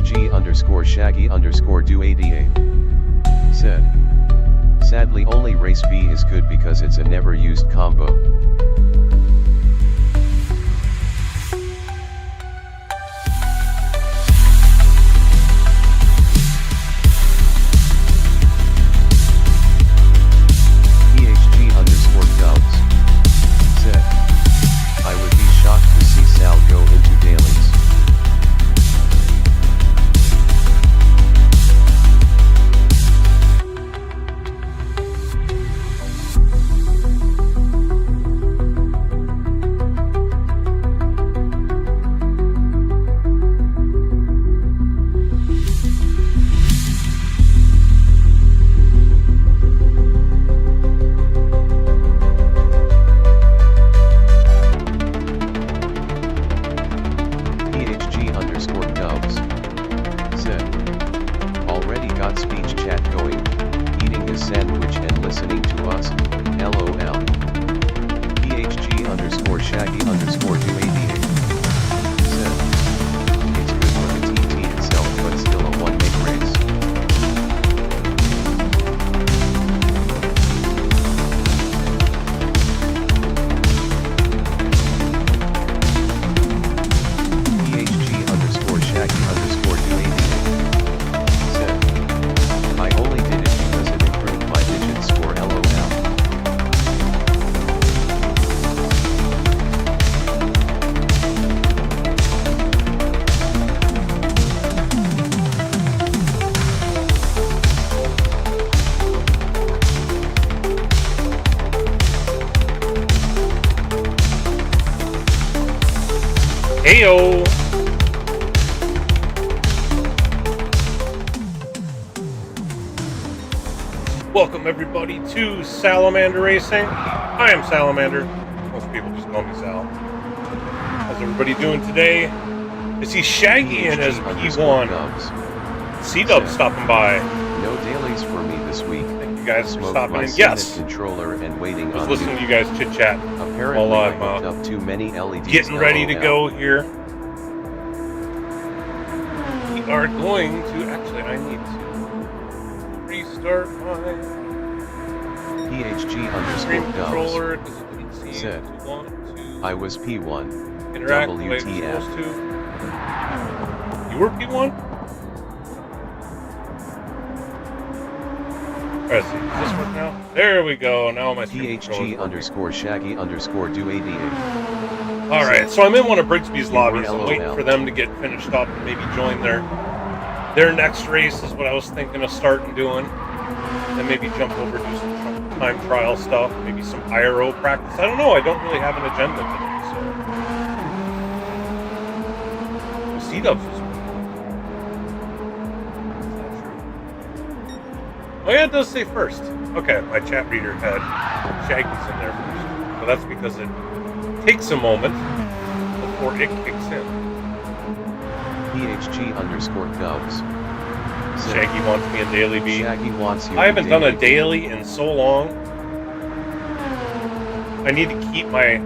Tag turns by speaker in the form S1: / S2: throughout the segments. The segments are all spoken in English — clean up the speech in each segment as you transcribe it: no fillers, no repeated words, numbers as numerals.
S1: PHG_Shaggy_Do88 said. Sadly only race B is good because it's a never used combo. PHG_Dubs said. I would be shocked to see Sal go into dailies. PHG_Dubs said. Already got speech chat going, eating his sandwich and listening to us, LOL. PHG_Shaggy_Do88 said. It's good for the TT itself but still a one-make race. PHG_Shaggy_Do88 said. I only did it because it improved my digit score LOL.
S2: Heyo! Welcome everybody to Salamander Racing. I am Salamander. Most people just call me Sal. How's everybody doing today? I see Shaggy in as P1. C-Dub stopping by.
S1: No dailies for me this week.
S2: Thank you guys for
S1: Smoked
S2: stopping
S1: my
S2: in. Yes!
S1: controller and waiting
S2: I was
S1: on
S2: listening to you guys chit-chat
S1: Apparently
S2: while
S1: I
S2: I'm
S1: hooked up too many LEDs.
S2: getting ready to
S1: LOL.
S2: go here. We are going to... Actually, I need to restart my screen controller.
S1: PHG_Dubs said. I was P1.
S2: Interact the way it's
S1: WTF.
S2: supposed to. You were P1? Alright, see, does this work now? There we go. Now my screen
S1: PHG_Shaggy_Do88
S2: Alright, so I'm in one of Brigsby's
S1: You were
S2: lobbies. I'm
S1: LOL.
S2: waiting for them to get finished up and maybe join their next race is what I was thinking of starting doing. Then maybe jump over, do some time trial stuff, maybe some IRO practice. I don't know, I don't really have an agenda today, so. C-Dubs was Oh yeah, it does say first. Okay, my chat reader had Shaggy's in there first. So that's because it takes a moment before it kicks in.
S1: PHG_Dubs said.
S2: Shaggy wants me in Daily B.
S1: Shaggy wants you
S2: I haven't
S1: in
S2: done a
S1: Daily
S2: daily in so long. I need to keep my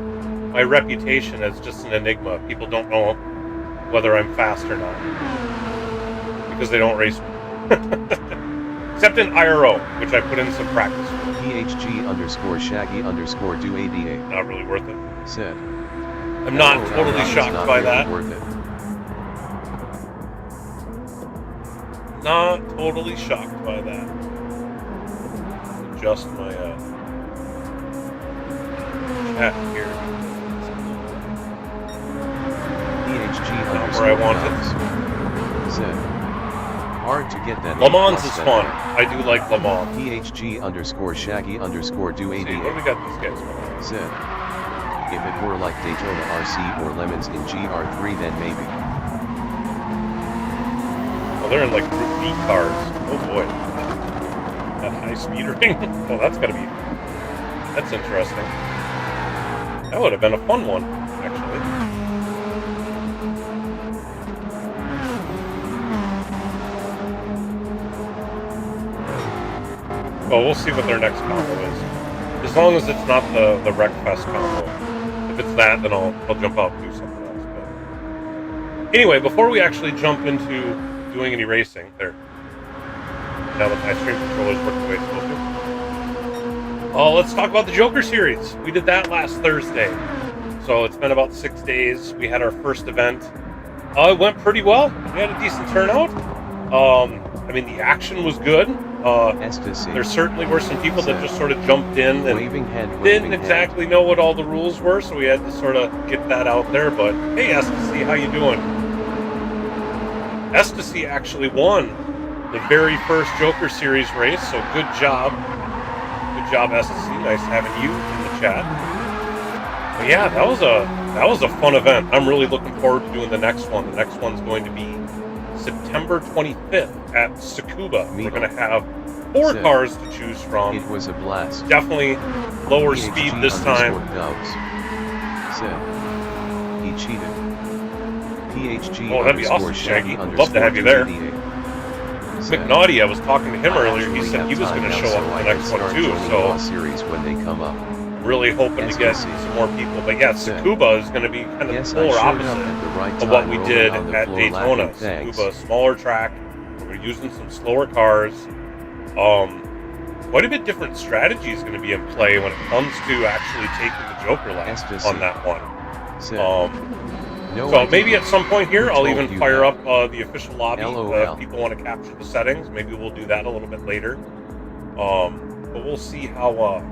S2: reputation as just an enigma. People don't know whether I'm fast or not. Because they don't race me. Except in IRO, which I put in some practice for.
S1: PHG_Shaggy_Do88
S2: Not really worth it.
S1: said.
S2: I'm not
S1: LOL,
S2: totally
S1: it's
S2: shocked
S1: not
S2: by
S1: really
S2: that.
S1: worth it.
S2: Not totally shocked by that. Adjust my chat here. Not where I want it.
S1: PHG_Dubs said. Hard to get that.
S2: Le Mans is fun. I do like Le Mans.
S1: PHG_Shaggy_Do88
S2: See, what do we got these guys going?
S1: said. If it were like Daytona RC or Lemons in GR3 then maybe.
S2: Oh, they're in like Group B cars. Oh boy. That high speed ring? Oh, that's gotta be... That's interesting. That would have been a fun one, actually. Well, we'll see what their next combo is. As long as it's not the Wreckfest combo. If it's that, then I'll jump out and do something else. But anyway, before we actually jump into doing any racing. There. Now that my stream controller's working the way it's supposed to. Oh, let's talk about the Joker series. We did that last Thursday. So it's been about 6 days. We had our first event. It went pretty well. We had a decent turnout. I mean, the action was good. There certainly were some people that just sort of jumped in and didn't exactly know what all the rules were, so we had to sort of get that out there. But hey, Ecstasy, how you doing? Ecstasy actually won the very first Joker Series race, so good job. Good job, Ecstasy. Nice having you in the chat. But yeah, that was a fun event. I'm really looking forward to doing the next one. The next one's going to be September 25th at Tsukuba. We're going to have 4 cars to choose from.
S1: It was a blast.
S2: Definitely lower speed this time.
S1: He cheated. PHG.
S2: Oh, that'd be awesome, Shaggy. I'd love to have you there. McNaughty, I was talking to him earlier. He said he was going to show up for the next one too. So
S1: series when they come up.
S2: Really hoping to get some more people. But yeah, Tsukuba is going to be kind of the polar opposite of what we did at Daytona. Tsukuba, smaller track. We're using some slower cars. Quite a bit different strategy is going to be in play when it comes to actually taking the Joker lap on that one. So maybe at some point here, I'll even fire up the official lobby. If people want to capture the settings, maybe we'll do that a little bit later. But we'll see how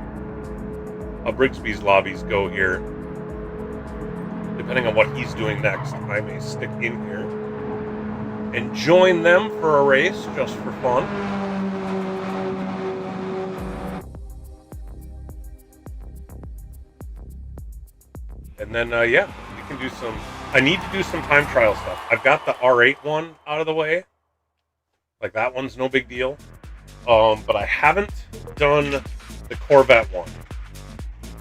S2: Brigsby's lobbies go here. Depending on what he's doing next, I may stick in here and join them for a race just for fun. And then, yeah, we can do some... I need to do some time trial stuff. I've got the R8 one out of the way. Like, that one's no big deal. But I haven't done the Corvette one.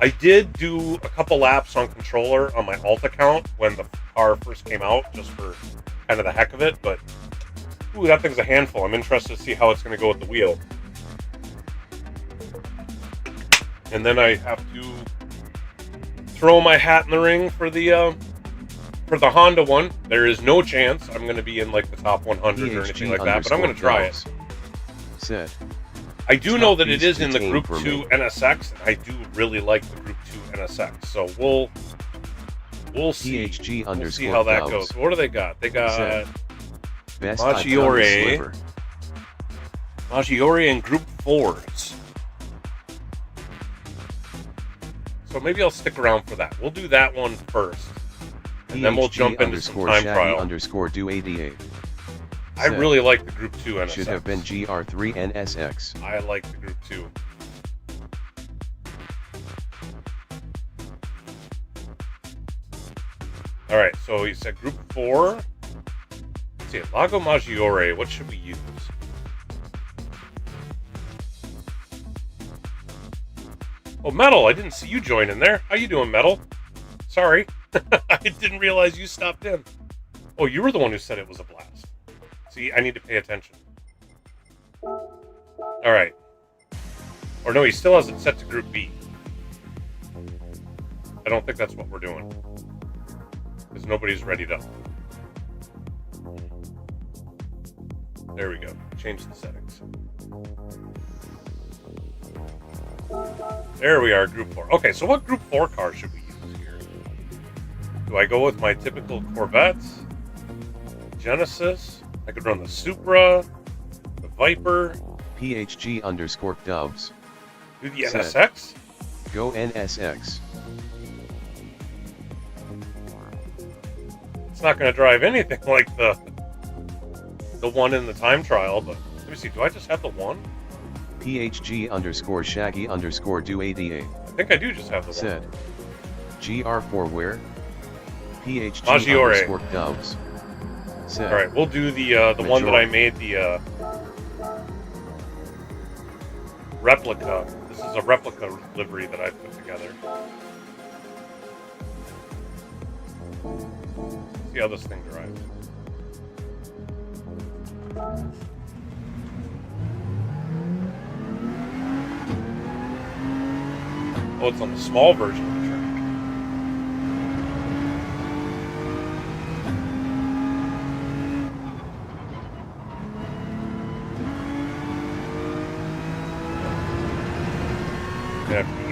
S2: I did do a couple laps on controller on my alt account when the car first came out, just for kind of the heck of it, but ooh, that thing's a handful. I'm interested to see how it's going to go with the wheel. And then I have to throw my hat in the ring for the Honda one. There is no chance I'm going to be in like the top 100 or anything like that, but I'm going to try it. I do know that it is in the Group 2 NSX, and I do really like the Group 2 NSX. So we'll see. We'll see how that goes. What do they got? They got Maggiore and Group 4s. So maybe I'll stick around for that. We'll do that one first, and then we'll jump into some time trial.
S1: _do88.
S2: I really like the Group 2 NSX.
S1: Should have been GR3 NSX.
S2: I like the Group 2. Alright, so he said Group 4. Let's see, Lago Maggiore. What should we use? Oh, Metal, I didn't see you join in there. How you doing, Metal? Sorry. I didn't realize you stopped in. Oh, you were the one who said it was a blast. See, I need to pay attention. Alright. Or no, he still has it set to Group B. I don't think that's what we're doing. Because nobody's readied up. There we go. Change the settings. There we are, Group 4. Okay, so what Group 4 car should we use here? Do I go with my typical Corvettes? Genesis? I could run the Supra, the Viper.
S1: PHG_dubs.
S2: Do the NSX?
S1: Go NSX.
S2: It's not going to drive anything like the one in the time trial, but let me see. Do I just have the one?
S1: PHG_Shaggy_do88.
S2: I think I do just have the
S1: one. GR4 where?
S2: PHG_dubs. All right, we'll do the one that I made, the replica. This is a replica livery that I put together. See how this thing drives. Oh, it's on the small version of the track.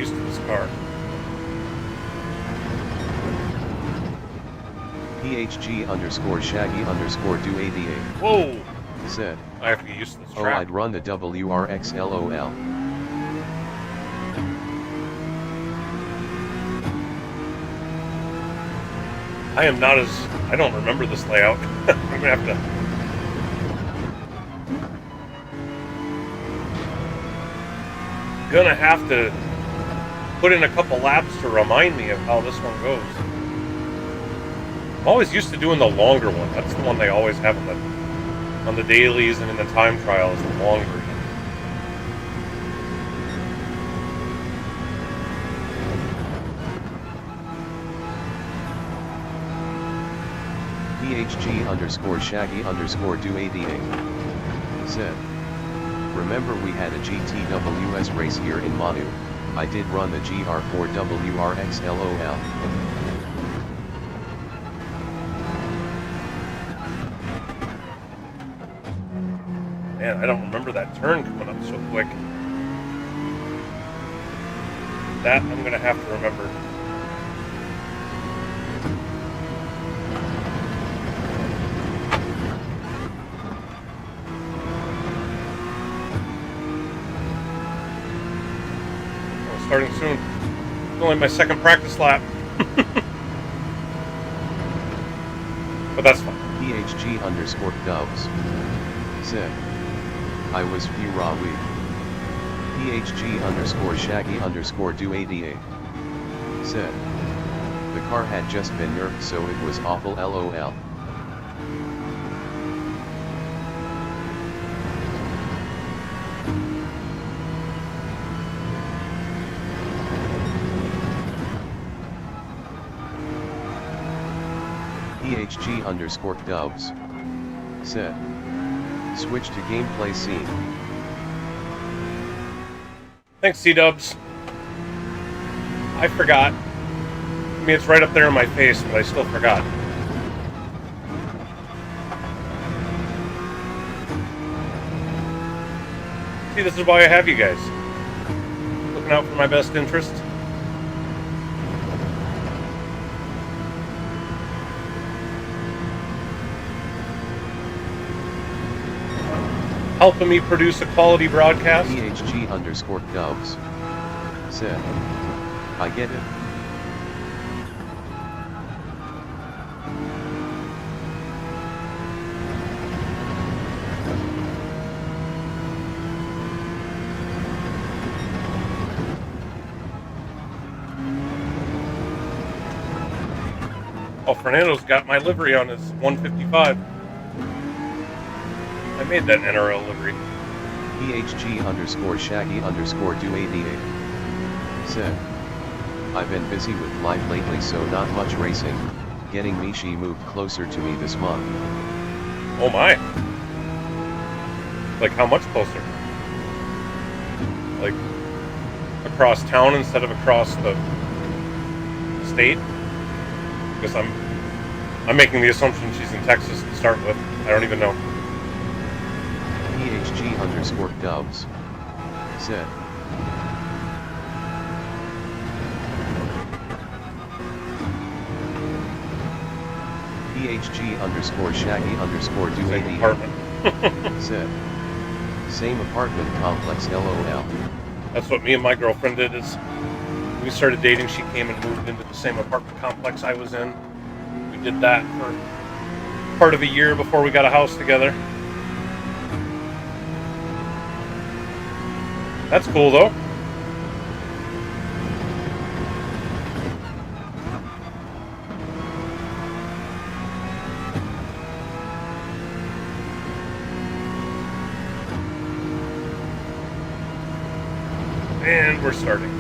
S2: used to this car.
S1: PHG_Shaggy_do88.
S2: Whoa!
S1: Said.
S2: I have to get used to this
S1: Oh,
S2: track.
S1: I'd run the WRX LOL.
S2: I am not as... I don't remember this layout. I'm gonna have to... put in a couple laps to remind me of how this one goes. I'm always used to doing the longer one. That's the one they always have on the dailies and in the time trials, the long version.
S1: PHG_Shaggy_do88. Said. Remember we had a GTWS race here in Maono. I did run the GR4WRX LOL.
S2: Man, I don't remember that turn coming up so quick. That I'm going to have to remember. Oh, starting soon. It's only my second practice lap. But that's fine.
S1: PHG_Dubs. Said. I was Furawi. PHG_Shaggy_do88. Said. The car had just been nerfed, so it was awful LOL. PHG_Dubs. Said. Switch to gameplay scene.
S2: Thanks, C-Dubs. I forgot. I mean, it's right up there in my face, but I still forgot. See, this is why I have you guys. Looking out for my best interest. Helping me produce a quality broadcast.
S1: PHG_Dubs. Said. I get it.
S2: Oh, Fernando's got my livery on his 155. I made that NRL livery.
S1: PHG_Shaggy_do88. Said. I've been busy with life lately, so not much racing. Getting Mishi moved closer to me this month.
S2: Oh my. Like how much closer? Like across town instead of across the state? Because I'm making the assumption she's in Texas to start with. I don't even know.
S1: PHG_Dubs. Said. PHG_Shaggy_do88. Said. Same apartment complex LOL.
S2: That's what me and my girlfriend did. Is we started dating, she came and moved into the same apartment complex I was in. We did that for part of a year before we got a house together. That's cool though. And we're starting.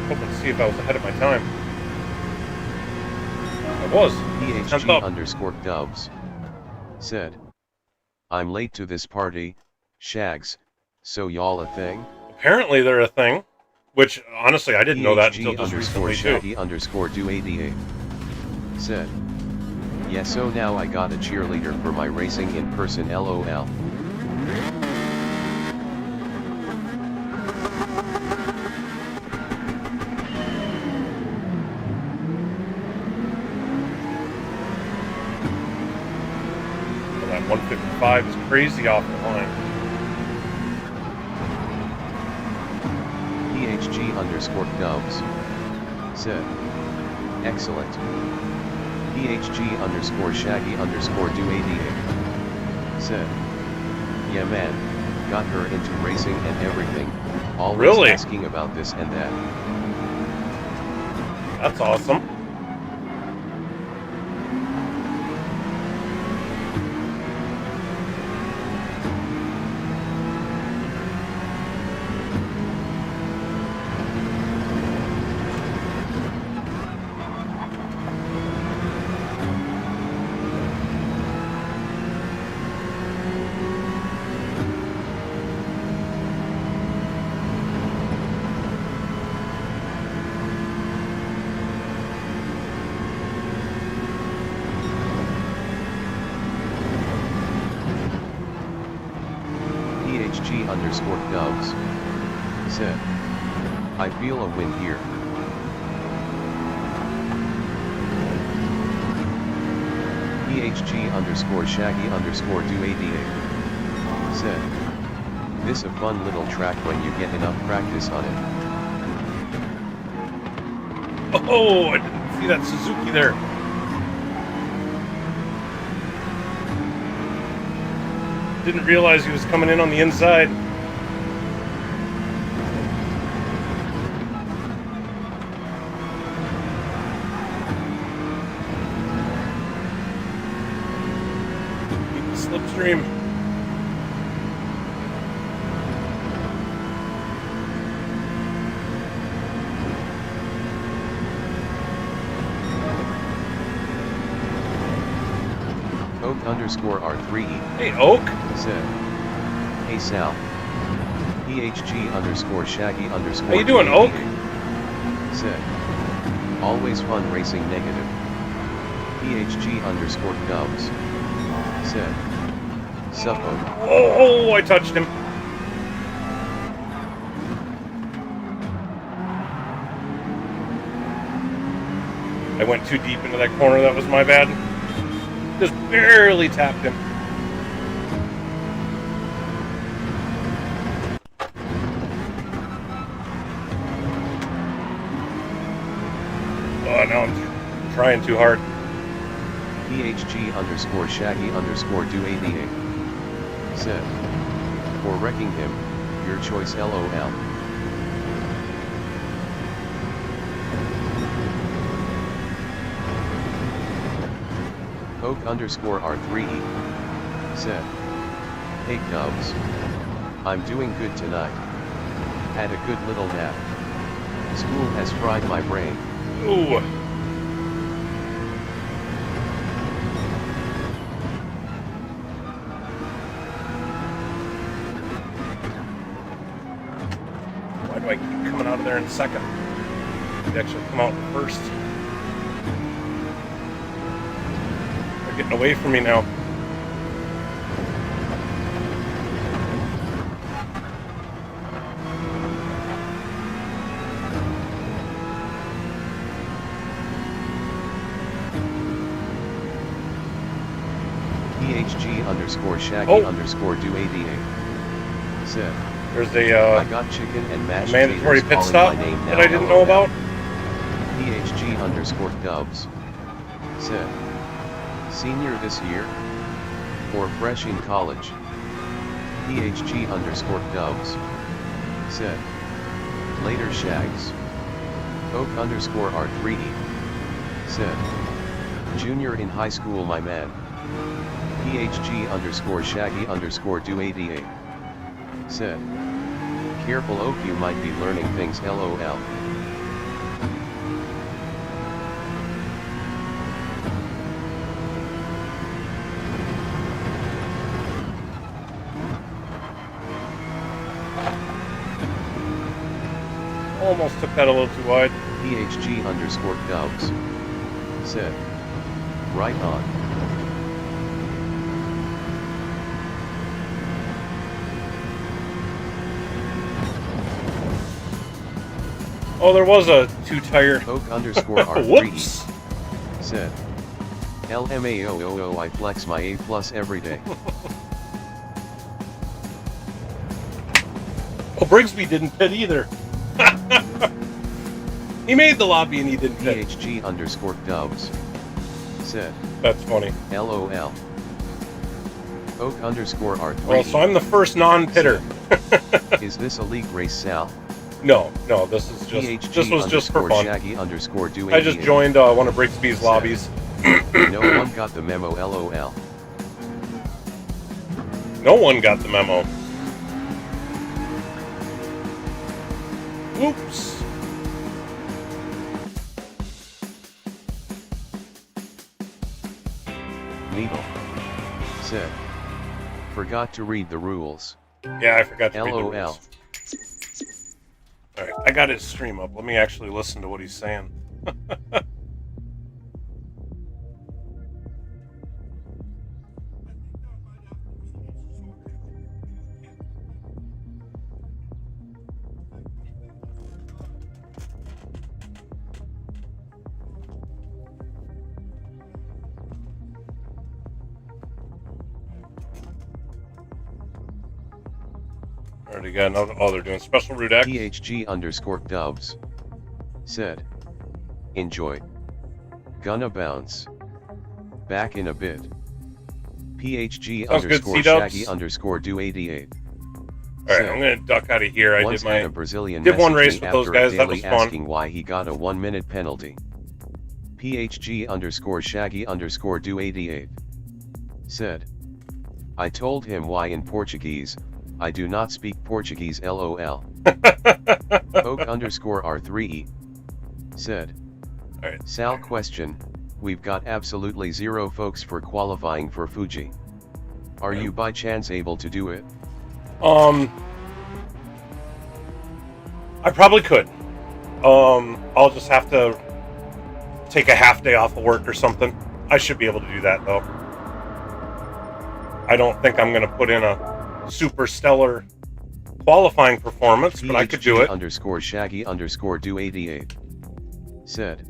S2: Hoping to see if I was ahead of my time. I was.
S1: PHG_Dubs. Said. I'm late to this party, Shags. So y'all a thing?
S2: Apparently they're a thing. Which, honestly, I didn't know that until just recently, too.
S1: PHG_Shaggy_do88. Said. Yeah, so now I got a cheerleader for my racing in person LOL.
S2: man, 155 is crazy off the line.
S1: PHG_Dubs said, excellent. PHG_Shaggy_Do88 said, yeah man, got her into racing and everything, always
S2: Really?
S1: asking about this and that.
S2: That's awesome.
S1: PHG_Dubs said, I feel a win here. PHG_Shaggy_Do88 said, this a fun little track when you get enough practice on it.
S2: Oh, I didn't see that Suzuki there. Didn't realize he was coming in on the inside. Keep the slipstream.
S1: Oak_R3E
S2: Hey, Oak.
S1: said, hey Sal. PHG_Shaggy_.
S2: How you doing, Oak?
S1: Said, always fun racing negative. PHG_Dubs said, sup Oak.
S2: Oh, I touched him. I went too deep into that corner. That was my bad. Just barely tapped him. Oh, no, I'm trying too hard.
S1: PHG_Shaggy_Do88 said, for wrecking him, your choice LOL. Oak_R3E said, hey Dubs, I'm doing good tonight. Had a good little nap. School has fried my brain.
S2: Ooh. Why do I keep coming out of there in second? I'd actually come out first. They're getting away from me now.
S1: PHG_Shaggy_Do88 said,
S2: There's
S1: I got chicken and mashed
S2: mandatory
S1: potatoes
S2: pit
S1: calling
S2: stop
S1: my name
S2: that
S1: now,
S2: I didn't know
S1: LOL.
S2: about.
S1: PHG_Dubs said, senior this year? Or fresh in college? PHG_Dubs said, later Shags. Oak_R3E said, junior in high school my man. PHG_Shaggy_Do88 said, careful Oak, you might be learning things LOL.
S2: Almost took that a little too wide.
S1: PHG_Dubs said, right on.
S2: Oh, there was a two-tire.
S1: Oak_R3
S2: Whoops.
S1: said, LMAOOO, I flex my A+ every day.
S2: Oh, Brigsby didn't pit either. He made the lobby and he didn't pit.
S1: PHG_dubs said.
S2: That's funny.
S1: LOL. Oak_R3.
S2: Well, so I'm the first non-pitter.
S1: Is this a league race, Sal?
S2: No, this is just this was just for fun.
S1: Shaggy_do
S2: I just joined one of Brigsby's lobbies.
S1: No one got the memo, LOL.
S2: No one got the memo. Oops.
S1: Needle said. Forgot to read the rules.
S2: Yeah, I forgot to read the
S1: LOL.
S2: rules. Alright, I got his stream up. Let me actually listen to what he's saying. Already got another. Oh, they're doing special route X.
S1: PHG_dubs said. Enjoy. Gonna bounce. Back in a bit. PHG_Shaggy_do88.
S2: Alright, I'm gonna duck out of here. I
S1: Once
S2: did
S1: had
S2: my
S1: a Brazilian
S2: did one
S1: message
S2: race
S1: me
S2: with those
S1: after a
S2: guys. That was
S1: daily
S2: fun.
S1: asking why he got a 1-minute penalty. PHG_Shaggy_do88 said. I told him why in Portuguese. I do not speak Portuguese, LOL. Oak_R3E said.
S2: Alright.
S1: Sal question, we've got absolutely 0 folks for qualifying for Fuji. Are you by chance able to do it?
S2: I probably could. I'll just have to take a half day off of work or something. I should be able to do that though. I don't think I'm going to put in a super stellar qualifying performance, but I could do it.
S1: PHG_Shaggy_do88 said.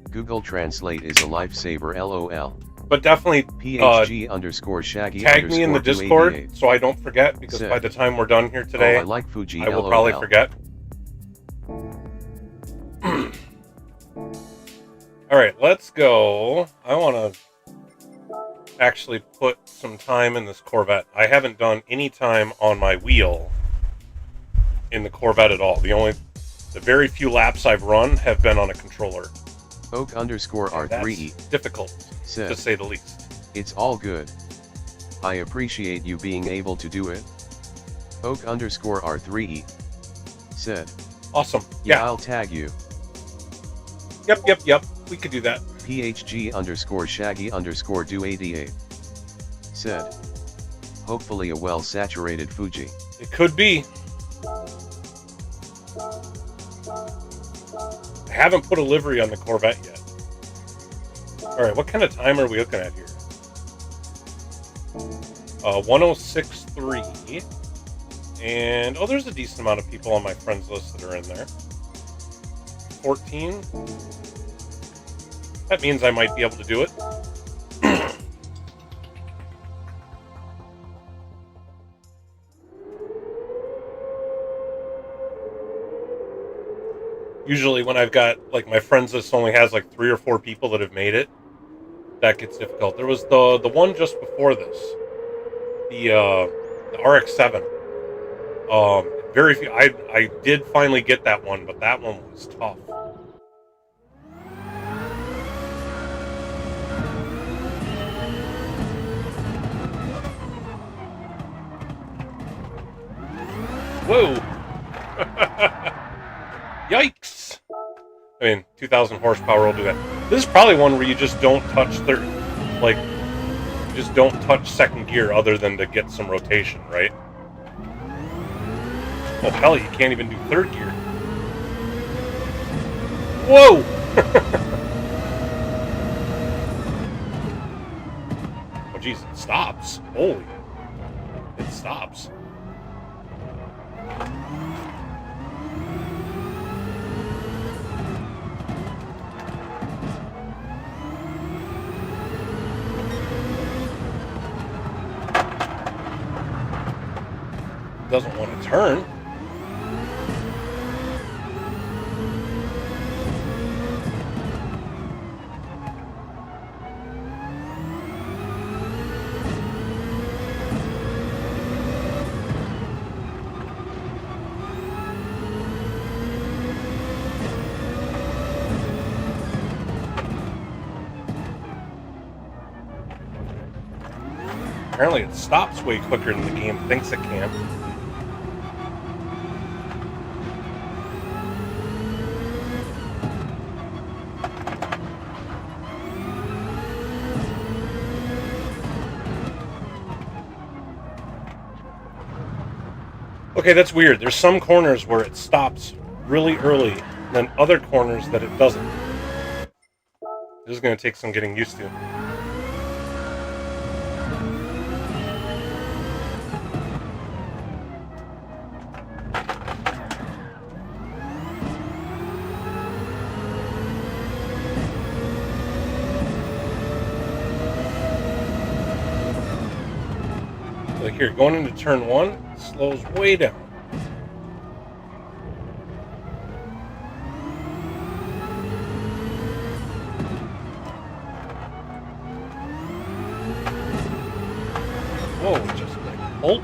S1: Google Translate is a lifesaver, LOL.
S2: But definitely
S1: PHG_Shaggy
S2: tag me in the Discord so I don't forget, because by the time we're done here today,
S1: I like Fuji,
S2: I will probably forget. Alright, let's go. I want to actually put some time in this Corvette. I haven't done any time on my wheel in the Corvette at all. The very few laps I've run have been on a controller.
S1: Oak_R3E.
S2: That's difficult, to say the least.
S1: It's all good. I appreciate you being able to do it. Oak_R3E said.
S2: Awesome.
S1: Yeah, I'll tag you.
S2: Yep. We could do that.
S1: PHG_Shaggy_do88 said. Hopefully a well-saturated Fuji.
S2: It could be. I haven't put a livery on the Corvette yet. Alright, what kind of time are we looking at here? 106.3. And, oh, there's a decent amount of people on my friends list that are in there. 14. That means I might be able to do it. Usually when I've got, like, my friends list only has, like, 3 or 4 people that have made it, that gets difficult. There was the one just before this. The RX-7. Very few. I did finally get that one, but that one was tough. Whoa! Yikes! I mean, 2,000 horsepower will do that. This is probably one where you just don't touch just don't touch second gear other than to get some rotation, right? Oh hell, you can't even do third gear. Whoa! Oh jeez, it stops. Holy. It stops. doesn't want to turn. Apparently it stops way quicker than the game thinks it can. Okay, that's weird. There's some corners where it stops really early, and then other corners that it doesn't. This is going to take some getting used to. Like here, going into turn 1, it slows way down. Whoa, just like bolt.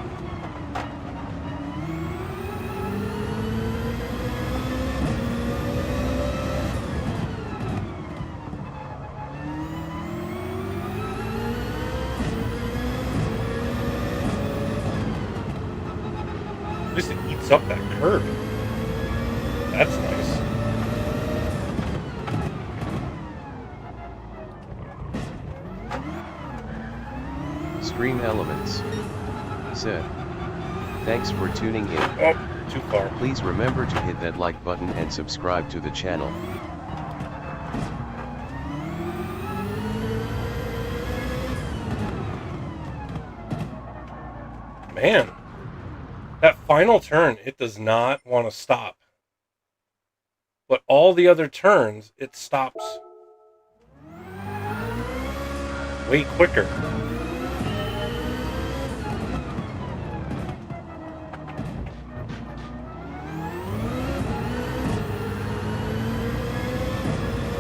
S2: At least it eats up that curb. That's nice.
S1: Stream Elements said, "Thanks for tuning in.
S2: Oh, too far.
S1: Please remember to hit that like button and subscribe to the channel."
S2: Man, that final turn, it does not want to stop. But all the other turns, it stops way quicker.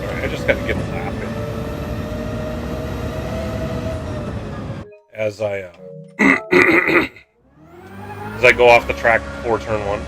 S2: Alright, I just gotta get a lap in. As I go off the track before turn 1.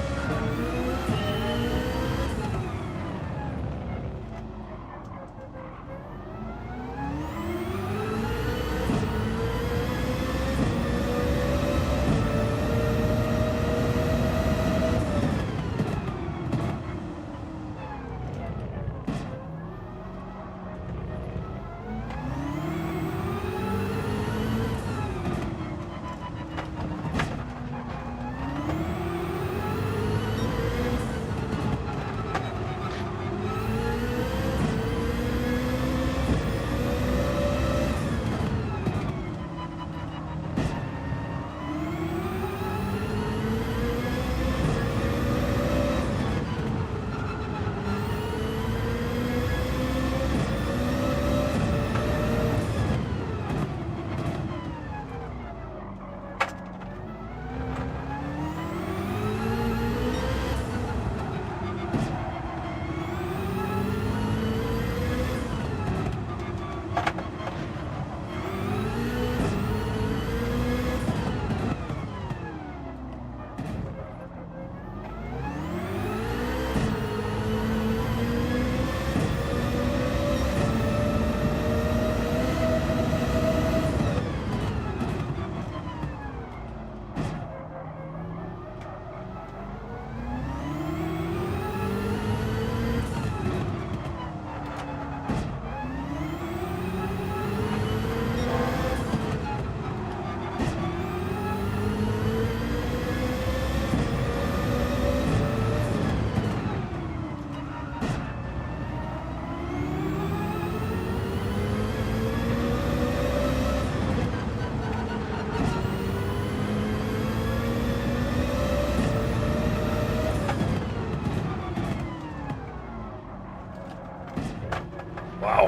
S2: Wow.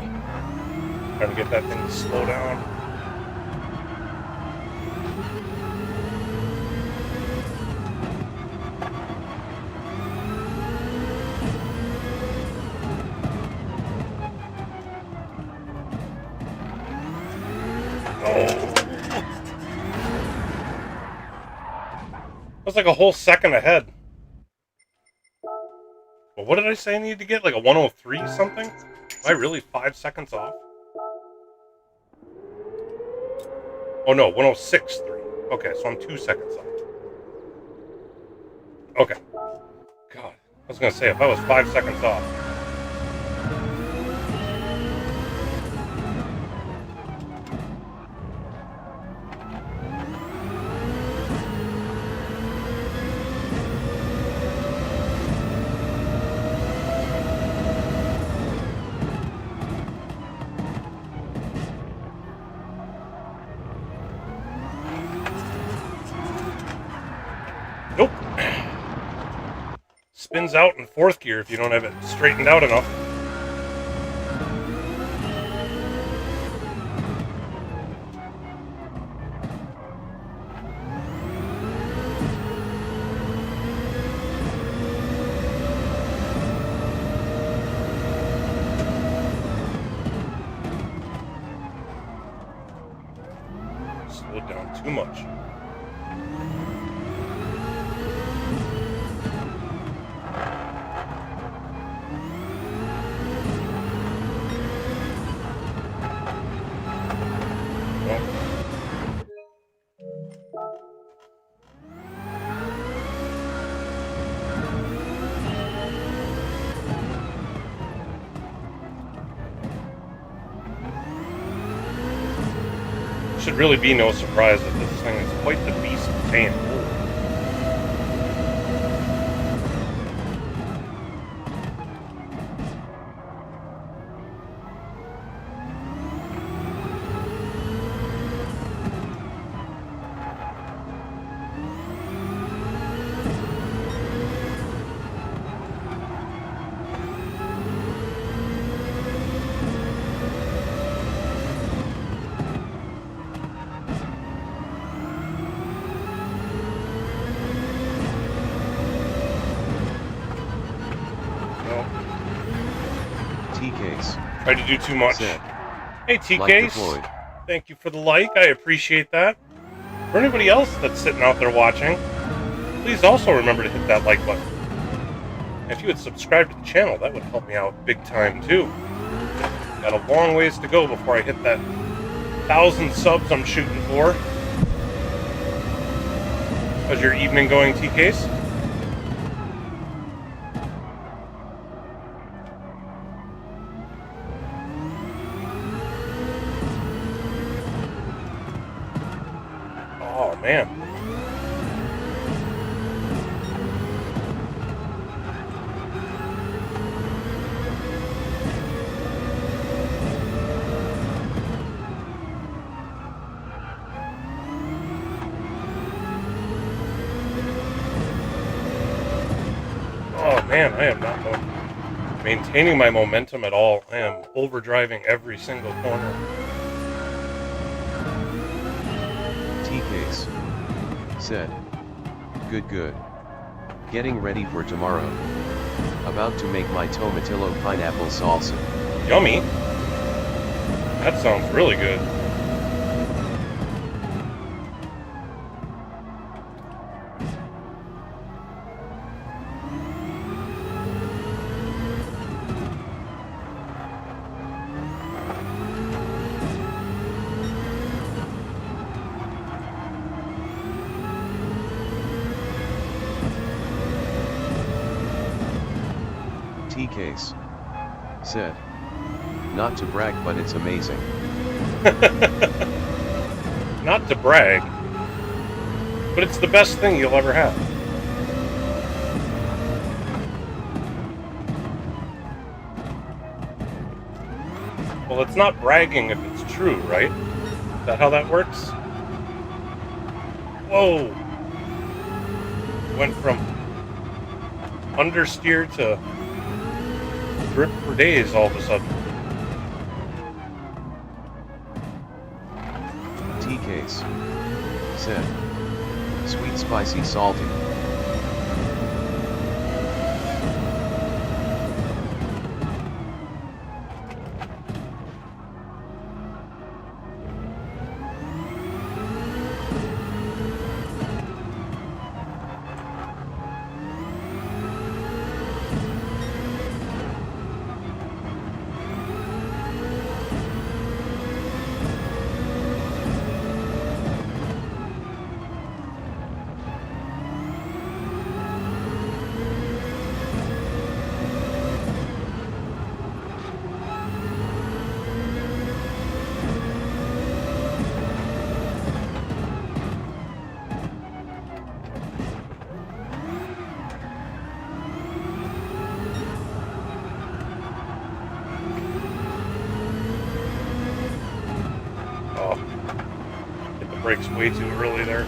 S2: Trying to get that thing to slow down. was like a whole second ahead. Well, what did I say I needed to get? Like a 103 something? Am I really 5 seconds off? Oh no, 106.3. Okay, so I'm 2 seconds off. Okay. God, I was gonna say, if I was 5 seconds off. Nope. Spins out in 4th gear if you don't have it straightened out enough. Slowed down too much. Should really be no surprise that this thing is quite the beast to tame.
S1: TKs.
S2: Tried to do too much.
S1: Set.
S2: Hey TKs, thank you for the like, I appreciate that. For anybody else that's sitting out there watching, please also remember to hit that like button. And if you would subscribe to the channel, that would help me out big time too. Got a long ways to go before I hit that 1,000 subs I'm shooting for. How's your evening going, TKs? Oh, man. Oh, man, I am not maintaining my momentum at all. I am overdriving every single corner.
S1: TKs. Said. Good. Getting ready for tomorrow. About to make my tomatillo pineapple salsa.
S2: Yummy. That sounds really good.
S1: TKs. Said. Not to brag, but it's amazing.
S2: Not to brag, but it's the best thing you'll ever have. Well, it's not bragging if it's true, right? Is that how that works? Whoa! Went from understeer to grip for days all of a sudden.
S1: TKs. Said. Sweet, spicy, salty.
S2: Hit the brakes way too early there.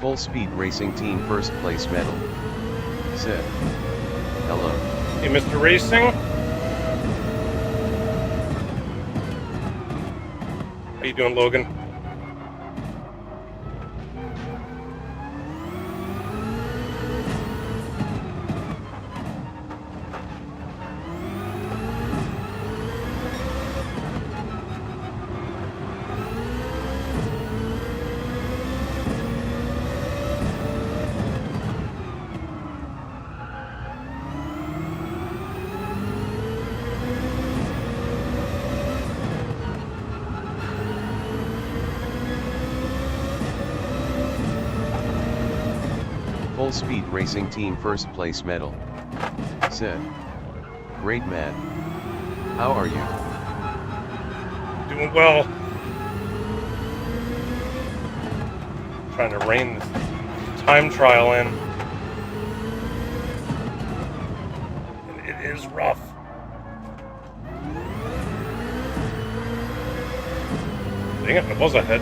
S1: Full Speed Racing Team first place medal. Said. Hello.
S2: Hey, Mr. Racing. How you doing, Logan?
S1: Full Speed Racing Team first place medal. Said. Great man. How are you?
S2: Doing well. Trying to rein this time trial in. And it is rough. Dang it, I was ahead.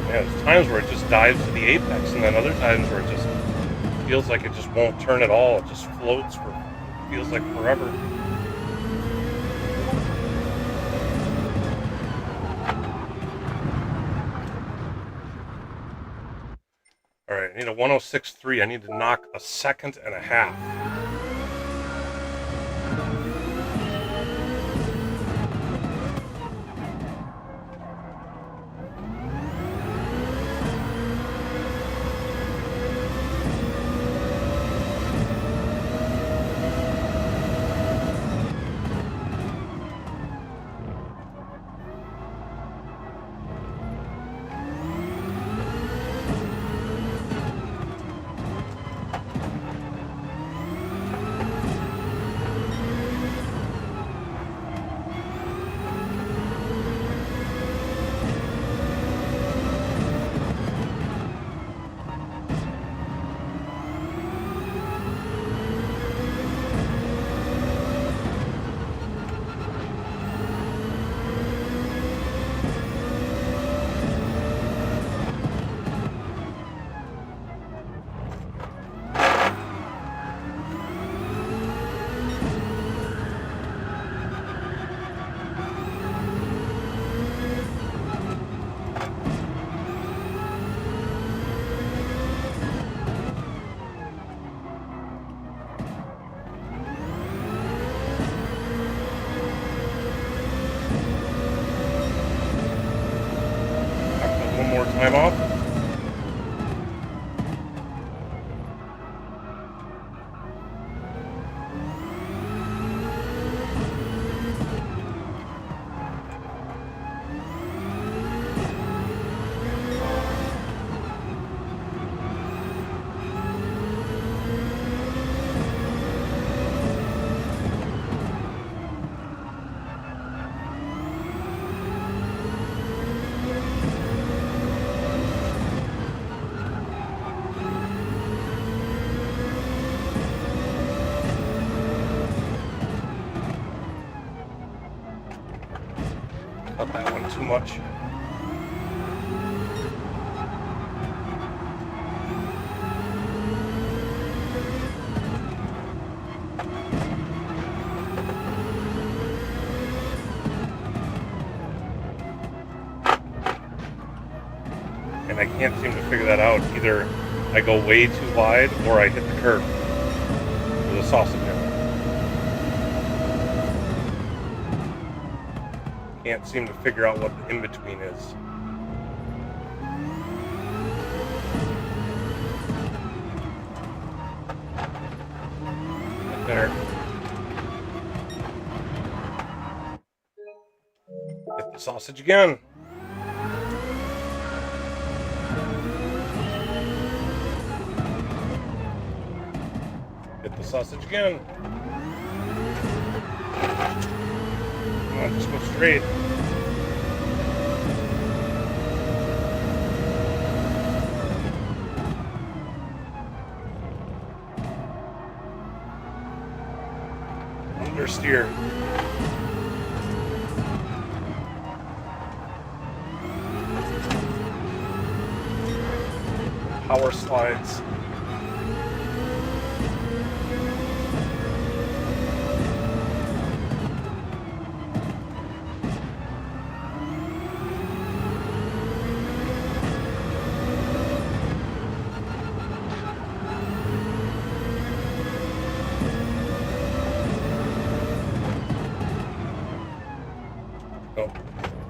S2: Yeah, there's times where it just dives to the apex, and then other times where it just feels like it just won't turn at all. It just floats for, feels like forever. All right, I need a 106.3. I need to knock a second and a half. One more time off. Cut that one too much. And I can't seem to figure that out. Either I go way too wide or I hit the curb with a sausage in it. Can't seem to figure out what the in-between is. Right there. Hit the sausage again. sausage again. Come on, just go straight. Understeer. Power slides.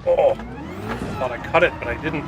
S2: Oh, I thought I cut it, but I didn't.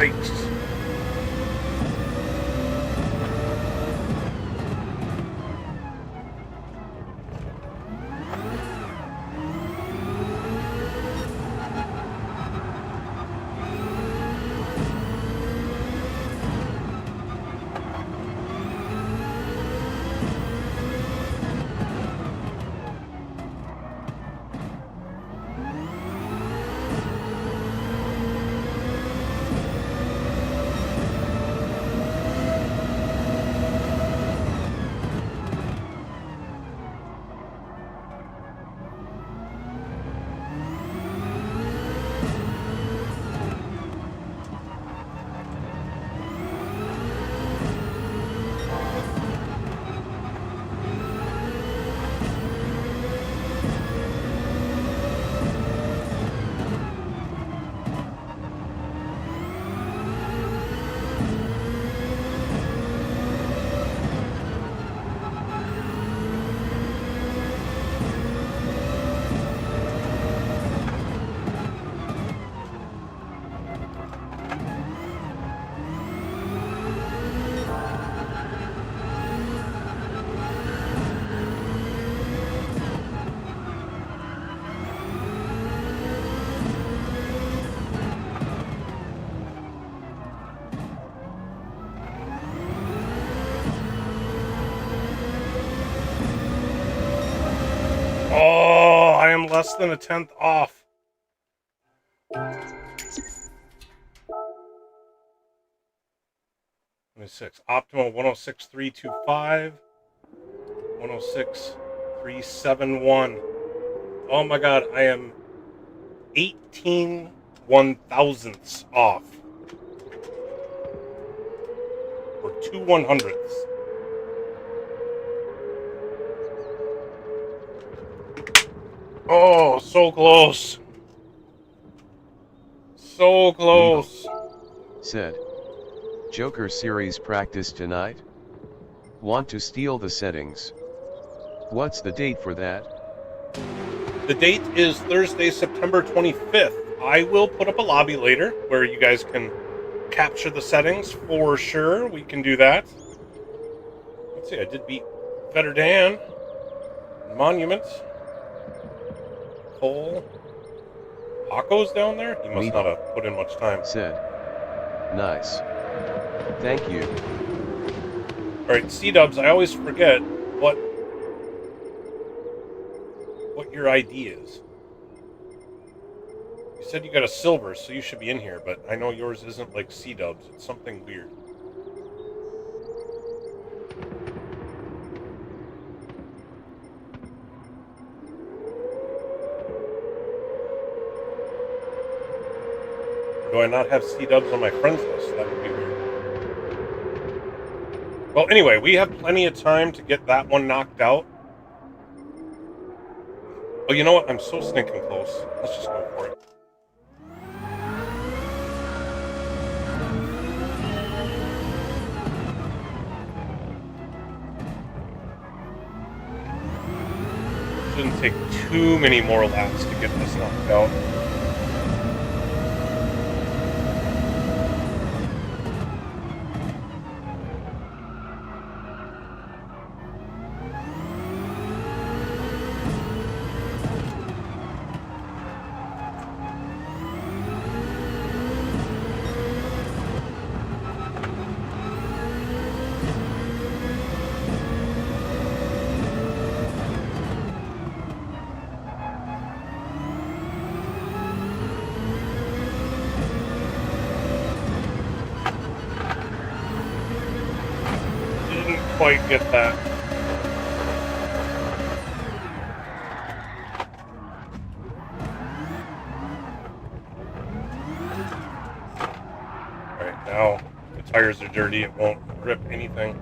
S2: Yikes. Oh, I am less than a tenth off. Six. Optimal 106.325. 106.371. Oh my god, I am 18 one-thousandths off. 2 100ths. Oh, so close. So close.
S1: Said. Joker series practice tonight? Want to steal the settings. What's the date for that?
S2: The date is Thursday, September 25th. I will put up a lobby later where you guys can capture the settings for sure. We can do that. Let's see, I did beat Vetter Dan. Monument. Cole. Paco's down there? He must not have put in much time.
S1: Said. Nice. Thank you.
S2: Alright, C-dubs, I always forget what your ID is. You said you got a silver, so you should be in here, but I know yours isn't like C-dubs. It's something weird. Or do I not have C-dubs on my friends list? That would be weird. Well, anyway, we have plenty of time to get that one knocked out. Oh, you know what? I'm so stinking close. Let's just go for it. Shouldn't take too many more laps to get this knocked out. Quite get that. Alright, now the tires are dirty, it won't grip anything.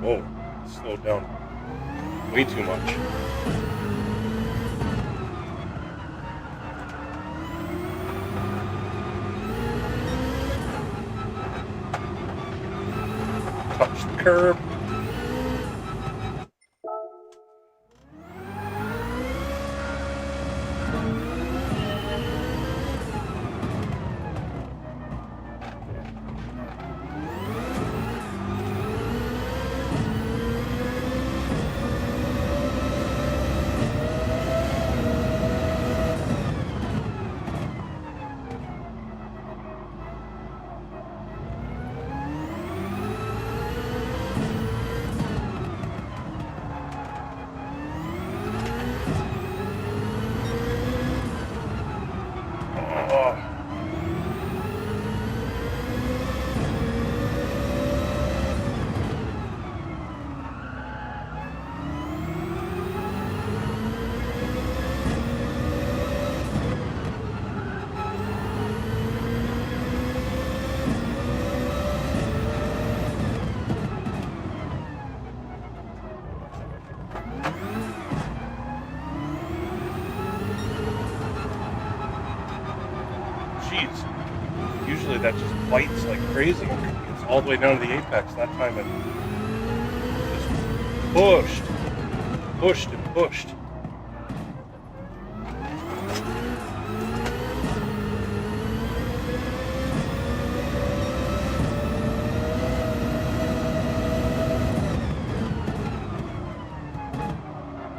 S2: Whoa, slowed down way too much. Touch the curb. Usually that just bites like crazy. It's all the way down to the apex. That time it just pushed and pushed.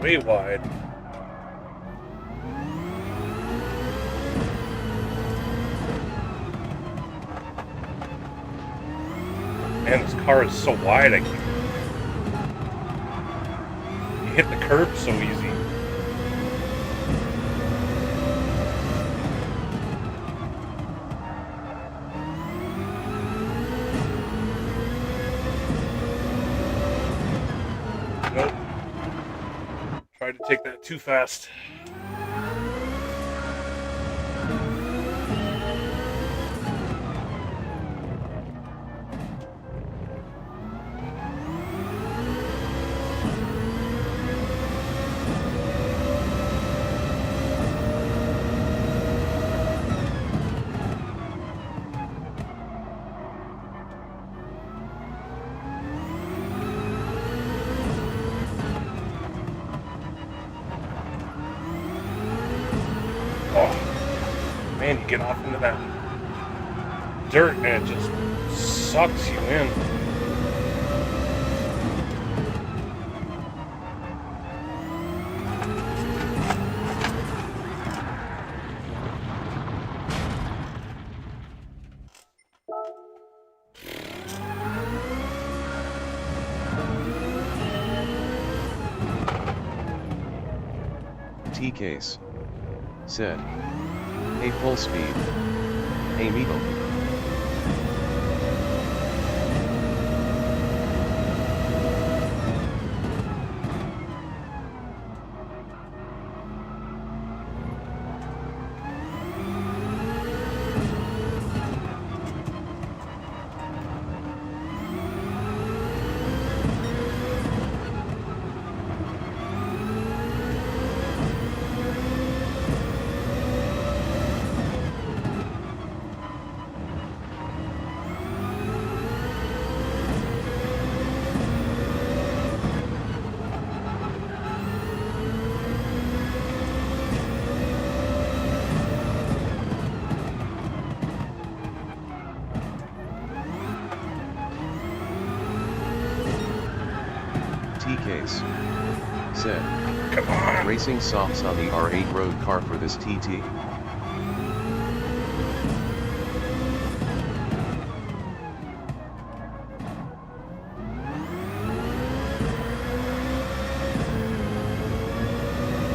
S2: Way wide. Man, this car is so wide. You hit the curb so easy. Nope. Tried to take that too fast. Man, you get off into that dirt and it just sucks you in.
S1: T-Case said, "Hey, full speed. Hey, Meagle." T-Case said,
S2: Come on.
S1: "Racing softs on the R8 road car for this TT."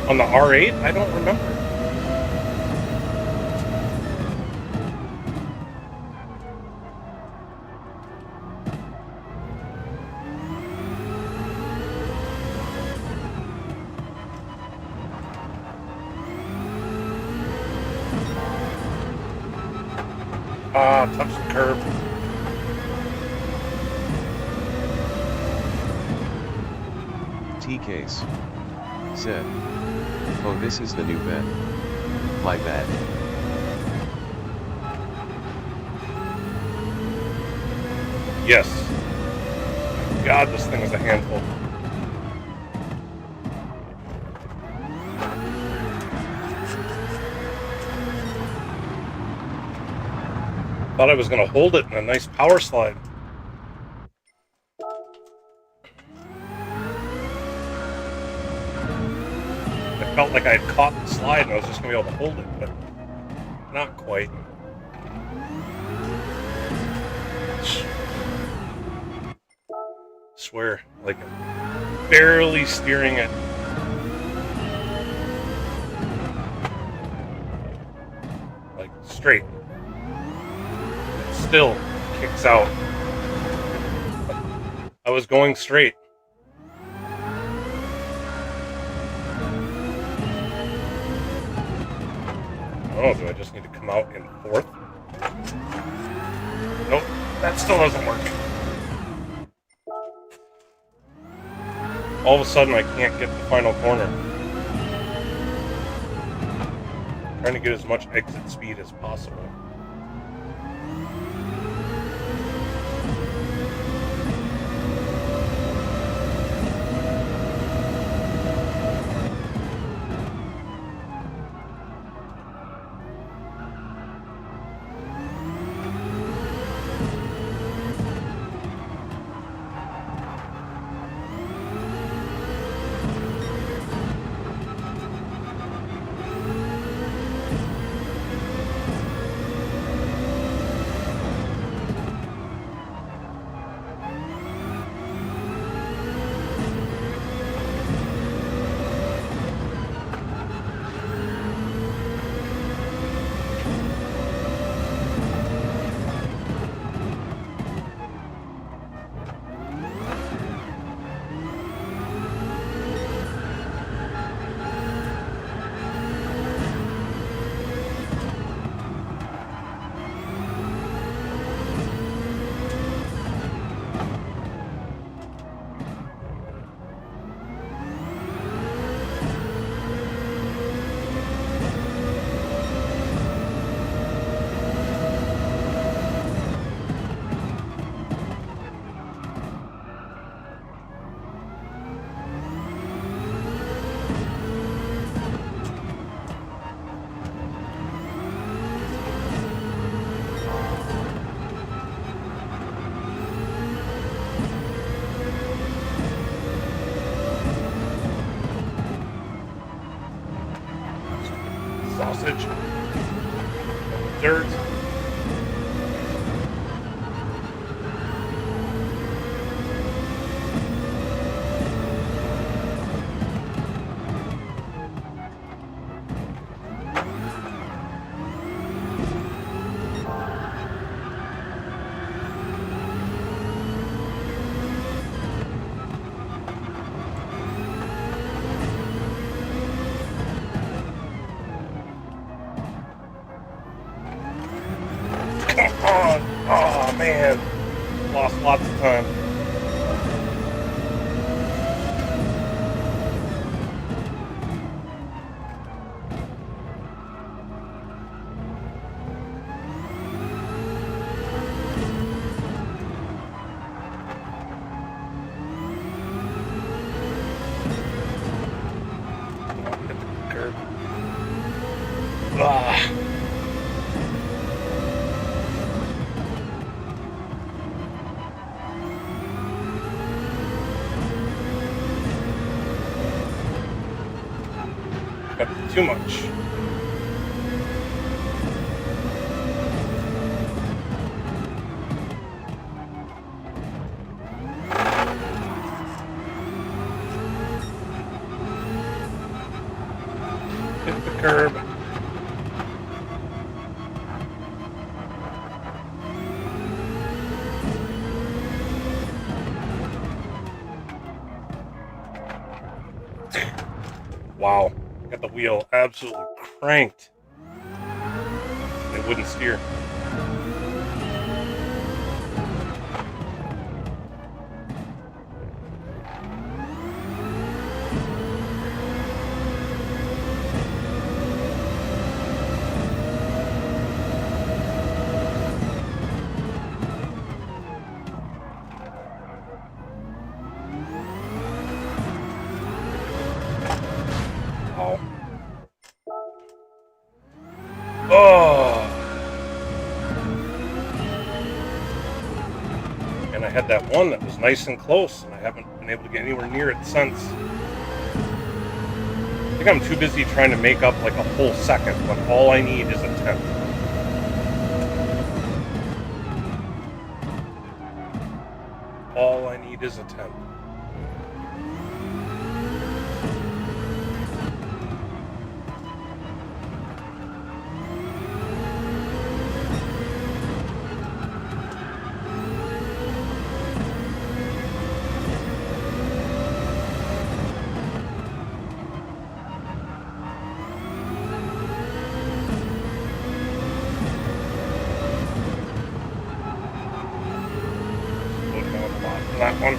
S2: On the R8? I don't remember. Ah, touch the curb.
S1: T-Case said, "Oh, this is the new vet. My bad."
S2: Yes. God, this thing is a handful. Thought I was going to hold it in a nice power slide. I felt like I had caught the slide and I was just going to be able to hold it, but not quite. Swear, like barely steering it. Like straight. Still kicks out. I was going straight. Oh, do I just need to come out in fourth? Nope, that still doesn't work. All of a sudden, I can't get the final corner. I'm trying to get as much exit speed as possible. dirt. Oh man, lost lots of time. Hit the curb. Ah. Too much. Hit the curb. Wow. Got the wheel absolutely cranked. It wouldn't steer. Oh! And I had that one that was nice and close, and I haven't been able to get anywhere near it since. I think I'm too busy trying to make up like a whole second when all I need is a tenth. All I need is a tenth. That one.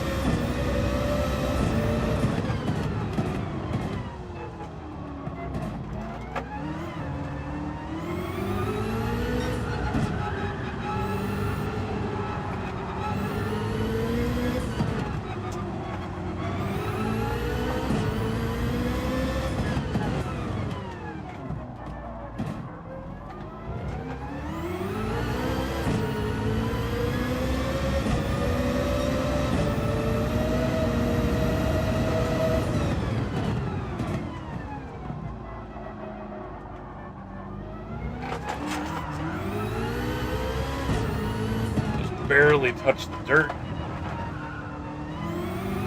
S2: Barely touched the dirt.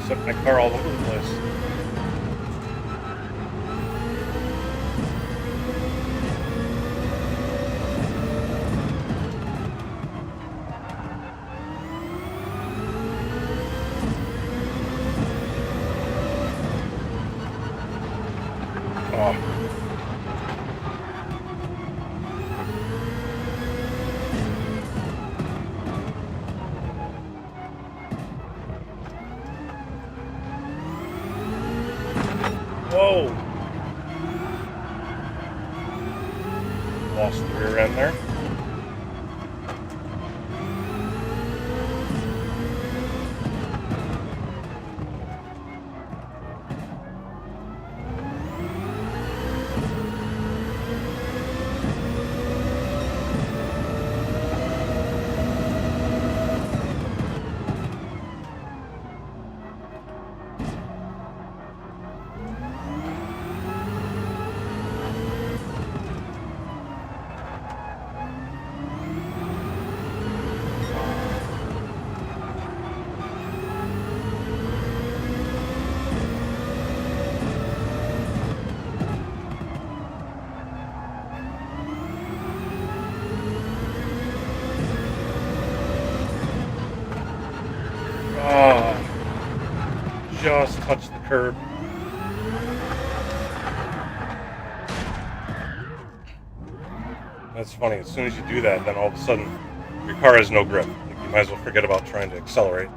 S2: Set my car all over the place. Oh. Whoa! Lost the rear end there. just touch the curb. That's funny. As soon as you do that, then all of a sudden your car has no grip. Like, you might as well forget about trying to accelerate.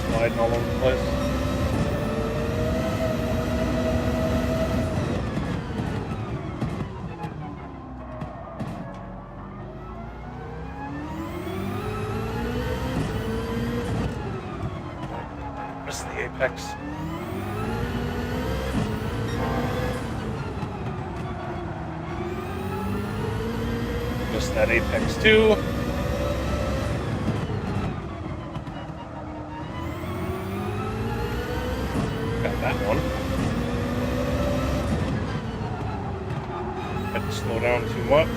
S2: Sliding all over the place. Missed the apex. Missed that apex too. That one. Had to slow down too much.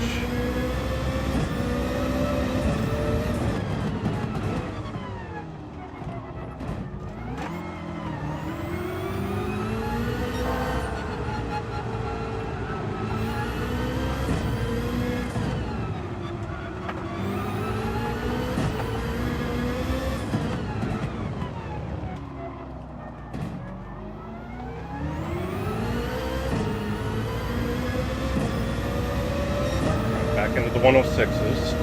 S2: Back into the 106s.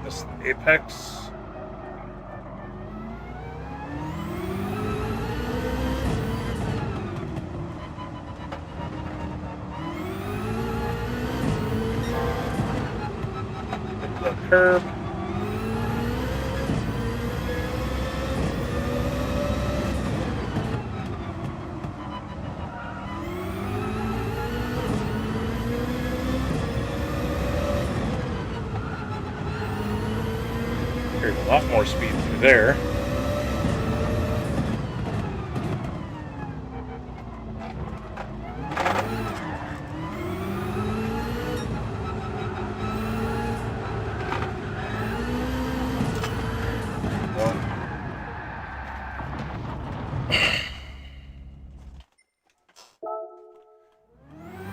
S2: This apex. Hit the curb. Carried a lot more speed through there.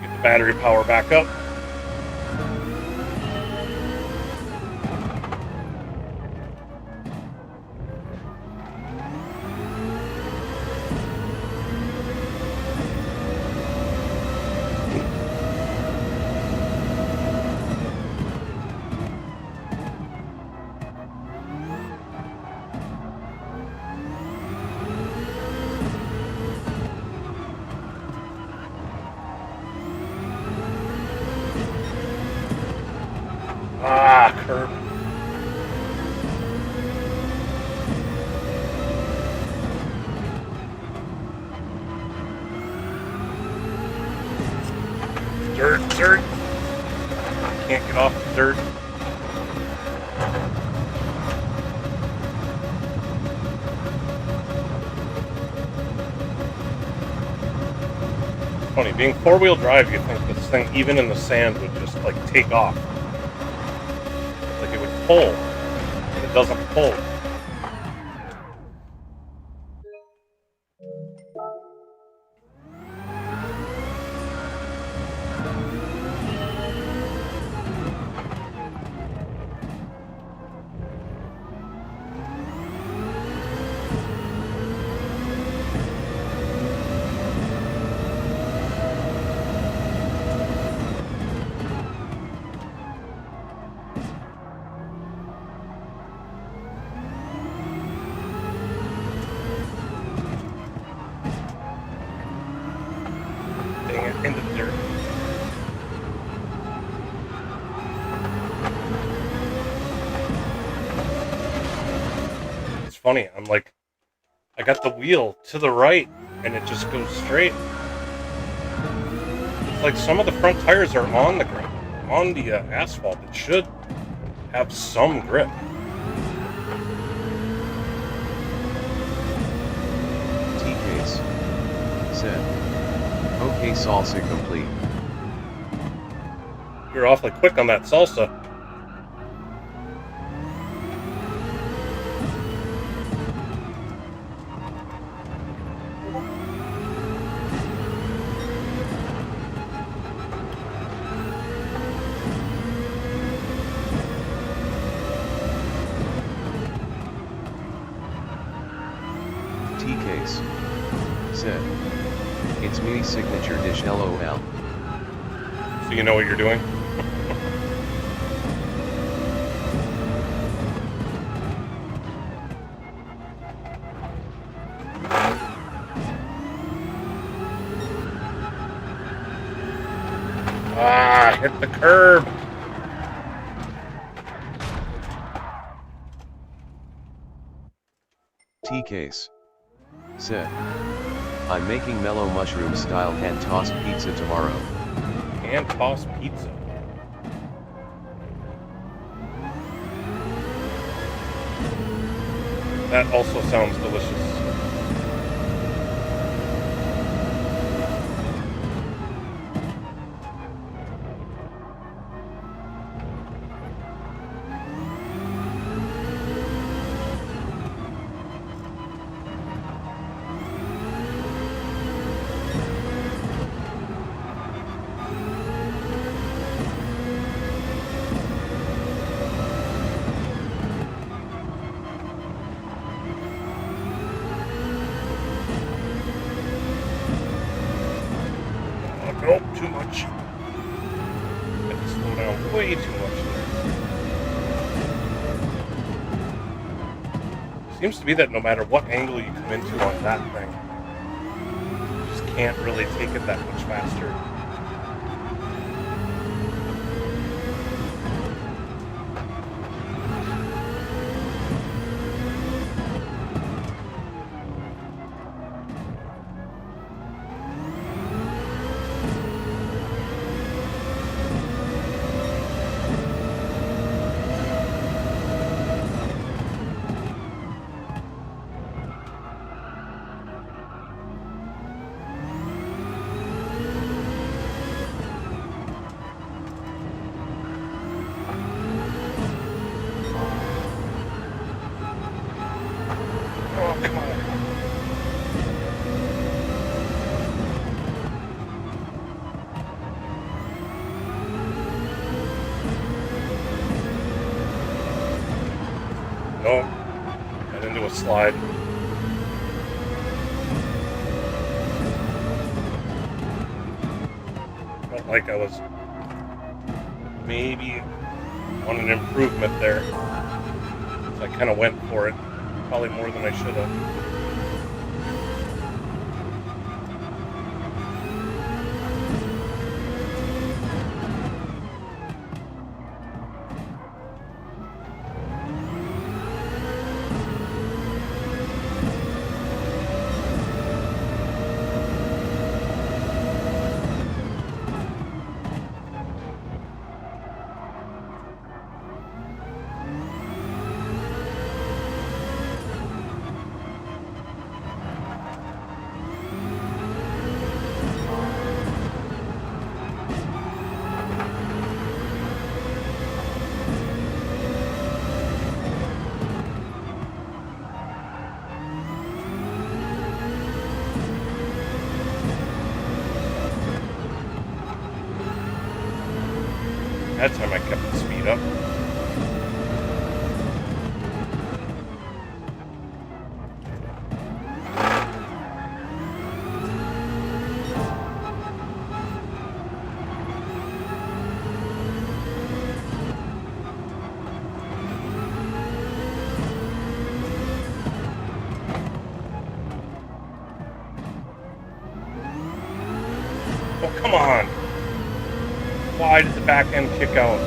S2: Get the battery power back up. Ah, curb. Dirt. Can't get off the dirt. Funny, being four-wheel drive, you'd think this thing, even in the sand, would just like take off. Like it would pull, but it doesn't pull. Into the dirt. It's funny, I'm like, I got the wheel to the right and it just goes straight. It's like some of the front tires are on the ground, on the asphalt. It should have some grip.
S1: T-Case said, Okay, salsa complete.
S2: You're awfully quick on that salsa.
S1: T-Case said, it's me signature dish LOL.
S2: So you know what you're doing? Ah, hit the curb.
S1: T-Case said, I'm making mellow mushroom style hand-tossed pizza tomorrow.
S2: Hand-tossed pizza. That also sounds delicious. Nope, too much. Had to slow down way too much there. Seems to be that no matter what angle you come into on that thing, you just can't really take it that much faster. Oh, come on. Nope. Got into a slide. Felt like I was maybe on an improvement there. So I kind of went for it. Probably more than I should have. That time I kept the speed up. Oh, come on! Why did the back end kick out?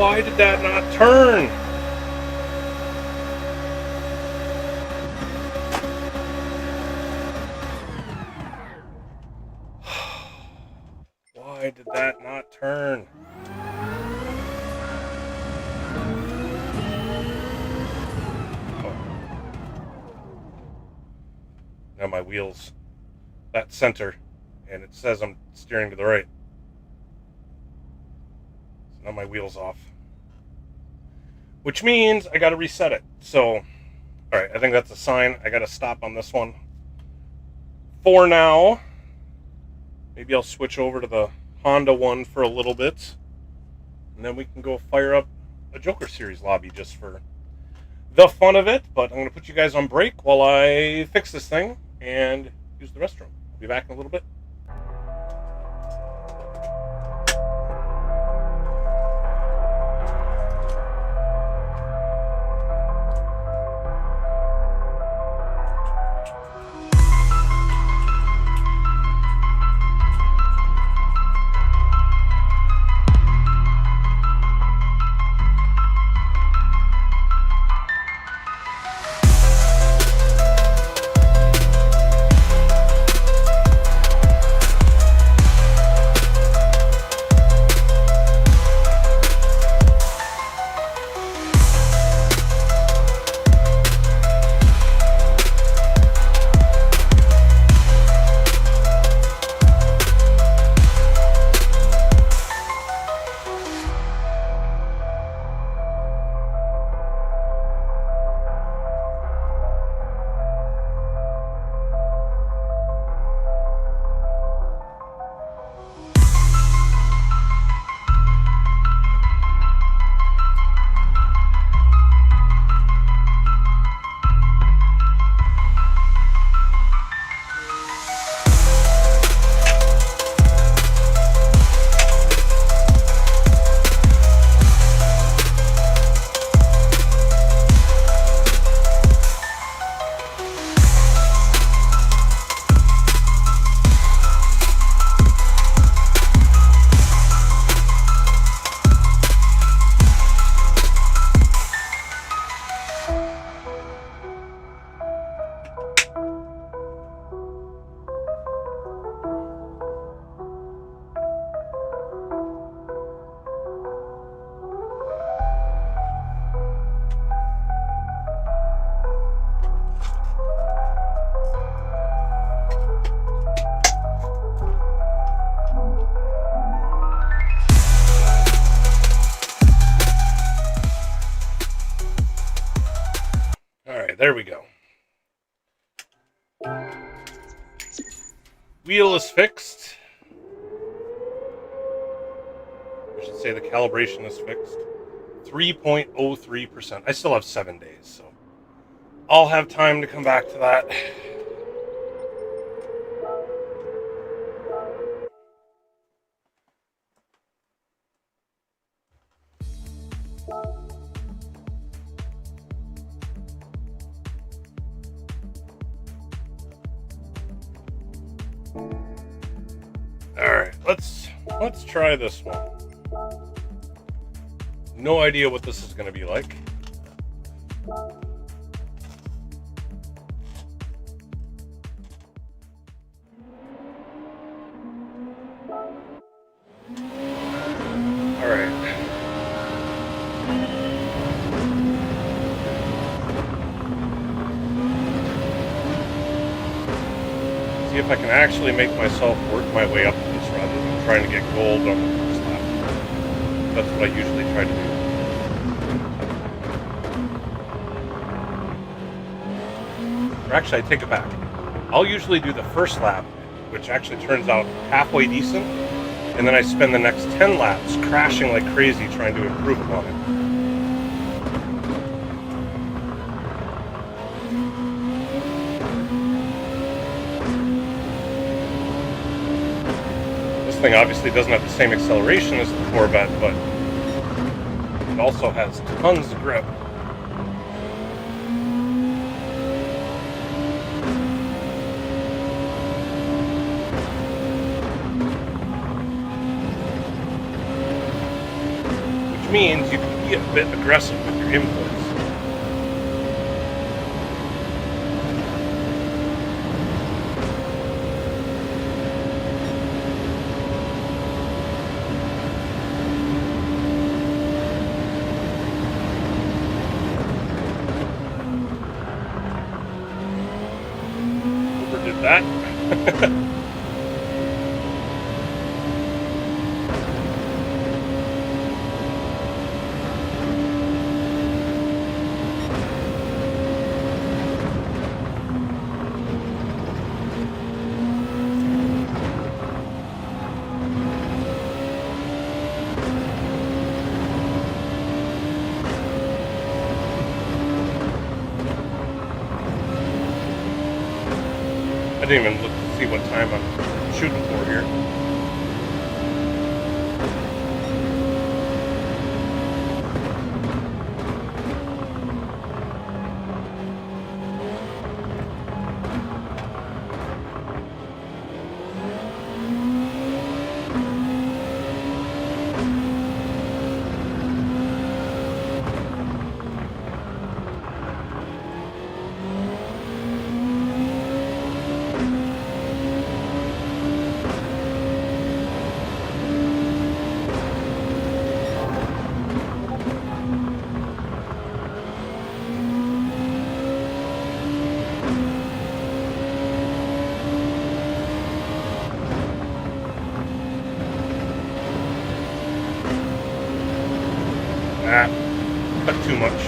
S2: Why did that not turn? Why did that not turn? Oh. Now my wheels, that center, and it says I'm steering to the right. So now my wheel's off. Which means I gotta reset it. So, alright, I think that's a sign. I gotta stop on this one. For now, maybe I'll switch over to the Honda one for a little bit. And then we can go fire up a Joker Series lobby just for the fun of it. But I'm going to put you guys on break while I fix this thing and use the restroom. I'll be back in a little bit. There we go. Wheel is fixed. I should say the calibration is fixed. 3.03%. I still have 7 days, so I'll have time to come back to that. Alright, let's try this one. No idea what this is going to be like. Alright. See if I can actually make myself work my way up to this rather than trying to get gold on the first lap. That's what I usually try to do. Or actually, I take it back. I'll usually do the first lap, which actually turns out halfway decent, and then I spend the next 10 laps crashing like crazy trying to improve upon it. This thing obviously doesn't have the same acceleration as the Corvette, but it also has tons of grip. means you can be a bit aggressive with your inputs. Overdid that. I didn't even look to see what time I'm shooting for here. Cut too much.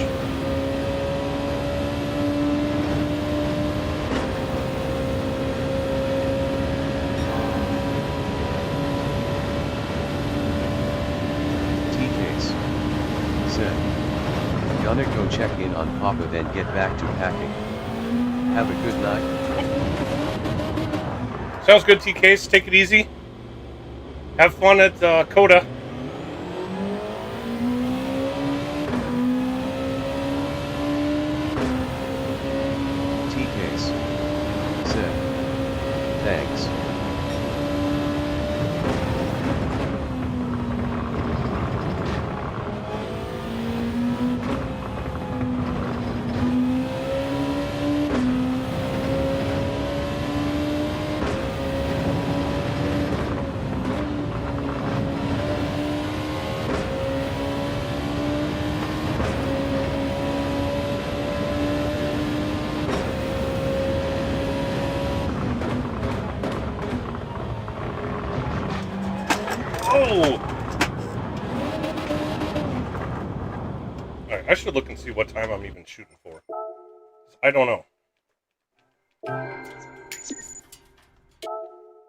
S1: T-Case said, "Gonna go check in on Papa then get back to packing. Have a good night."
S2: Sounds good, T-Case. Take it easy. Have fun at Coda.
S1: T-Case said, "Thanks."
S2: Oh! Alright, I should look and see what time I'm even shooting for. I don't know.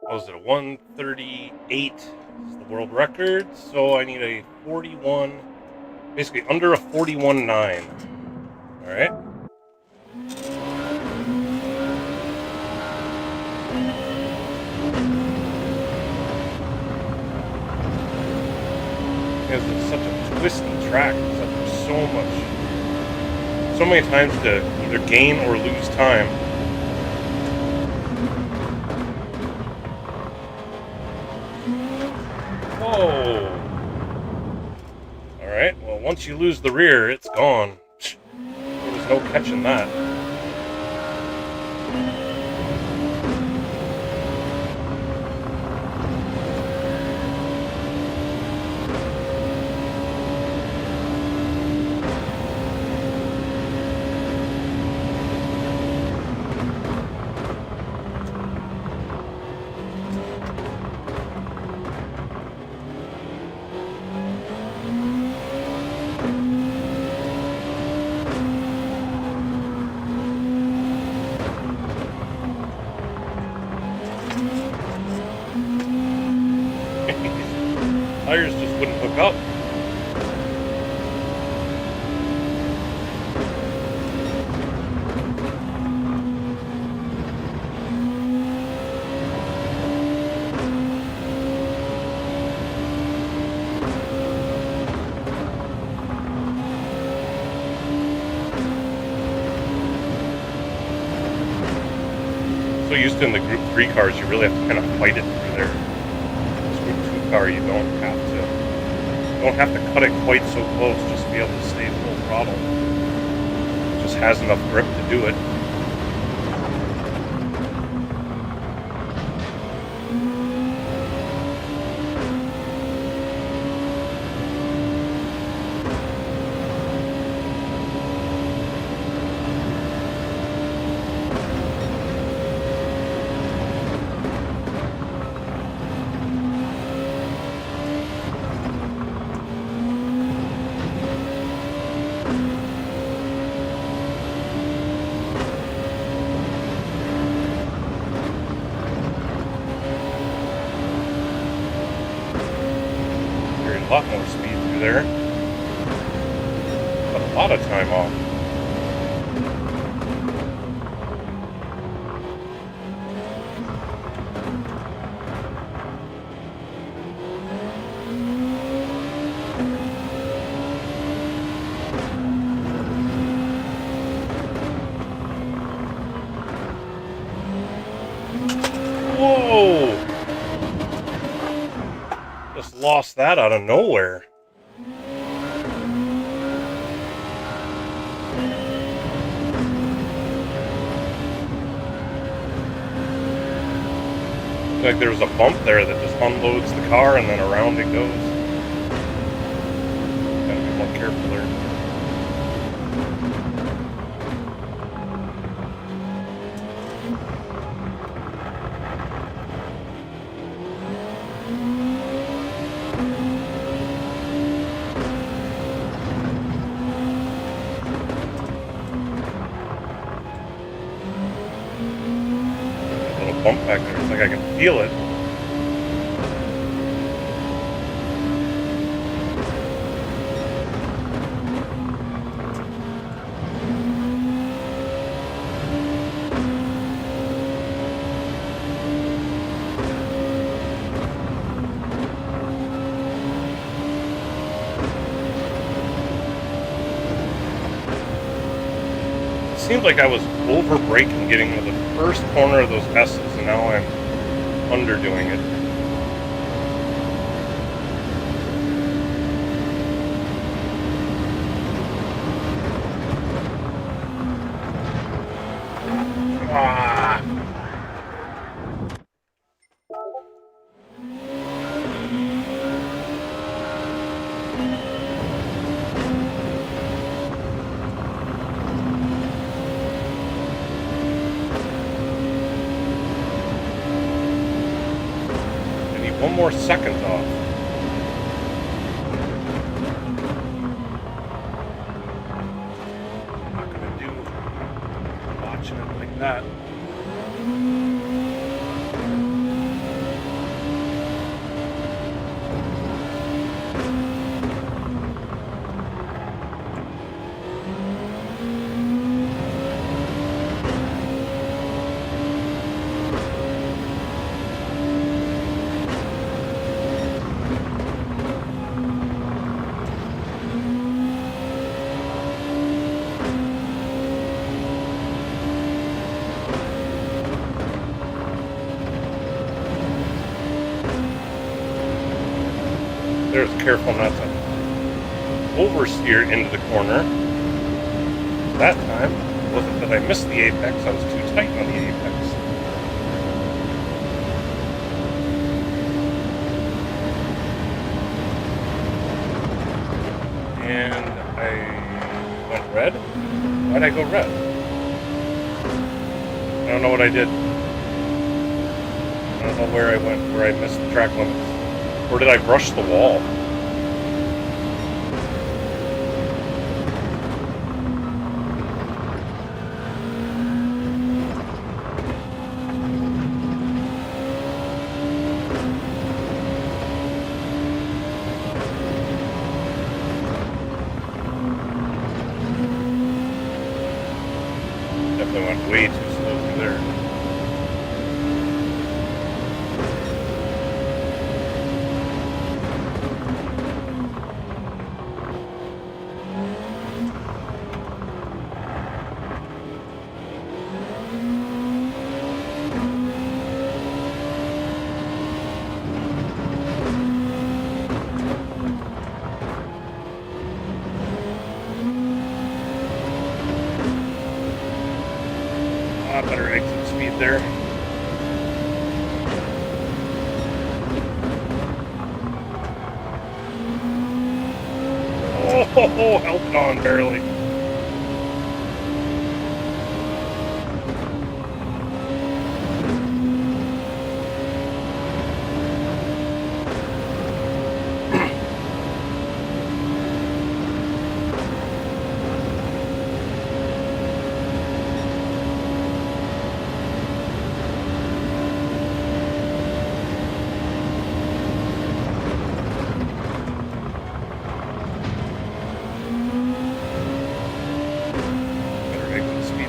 S2: What was it, a 1:38 is the world record, so I need a 41, basically under a 41.9. Alright. Because it's such a twisty track, it's like there's so many times to either gain or lose time. Whoa! Alright, well once you lose the rear, it's gone. There's no catching that. Tires just wouldn't hook up. So used to in the Group 3 cars, you really have to kind of fight it through there. This Group 2 car, you don't don't have to cut it quite so close just to be able to stay full throttle. It just has enough grip to do it. A lot more speed through there, but a lot of time off. Whoa! Just lost that out of nowhere. Like there was a bump there that just unloads the car and then around it goes. Gotta be more careful there. Bump back there. It's like I can feel it. It seemed like I was over braking getting to the first corner of those S's, and now I'm underdoing it. Ah. One more second off. I'm not gonna do watching it like that. There's careful not to oversteer into the corner. That time, it wasn't that I missed the apex, I was too tight on the apex. And I went red. Why'd I go red? I don't know what I did. I don't know where I went, where I missed the track limits. Or did I brush the wall? Definitely went way too slow through there. lot better exit speed there. Oh, held it on barely.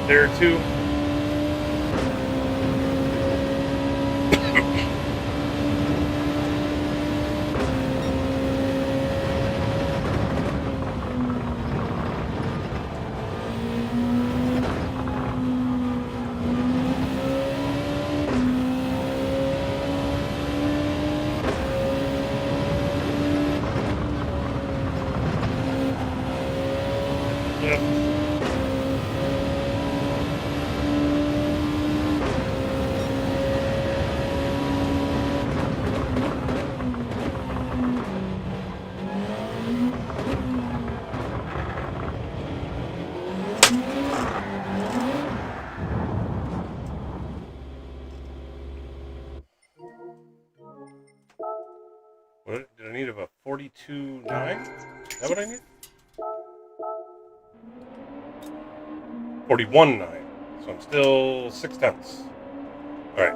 S2: There too. What did I need of a 42.9? Is that what I need? 41.9. So I'm still 0.6. Alright. I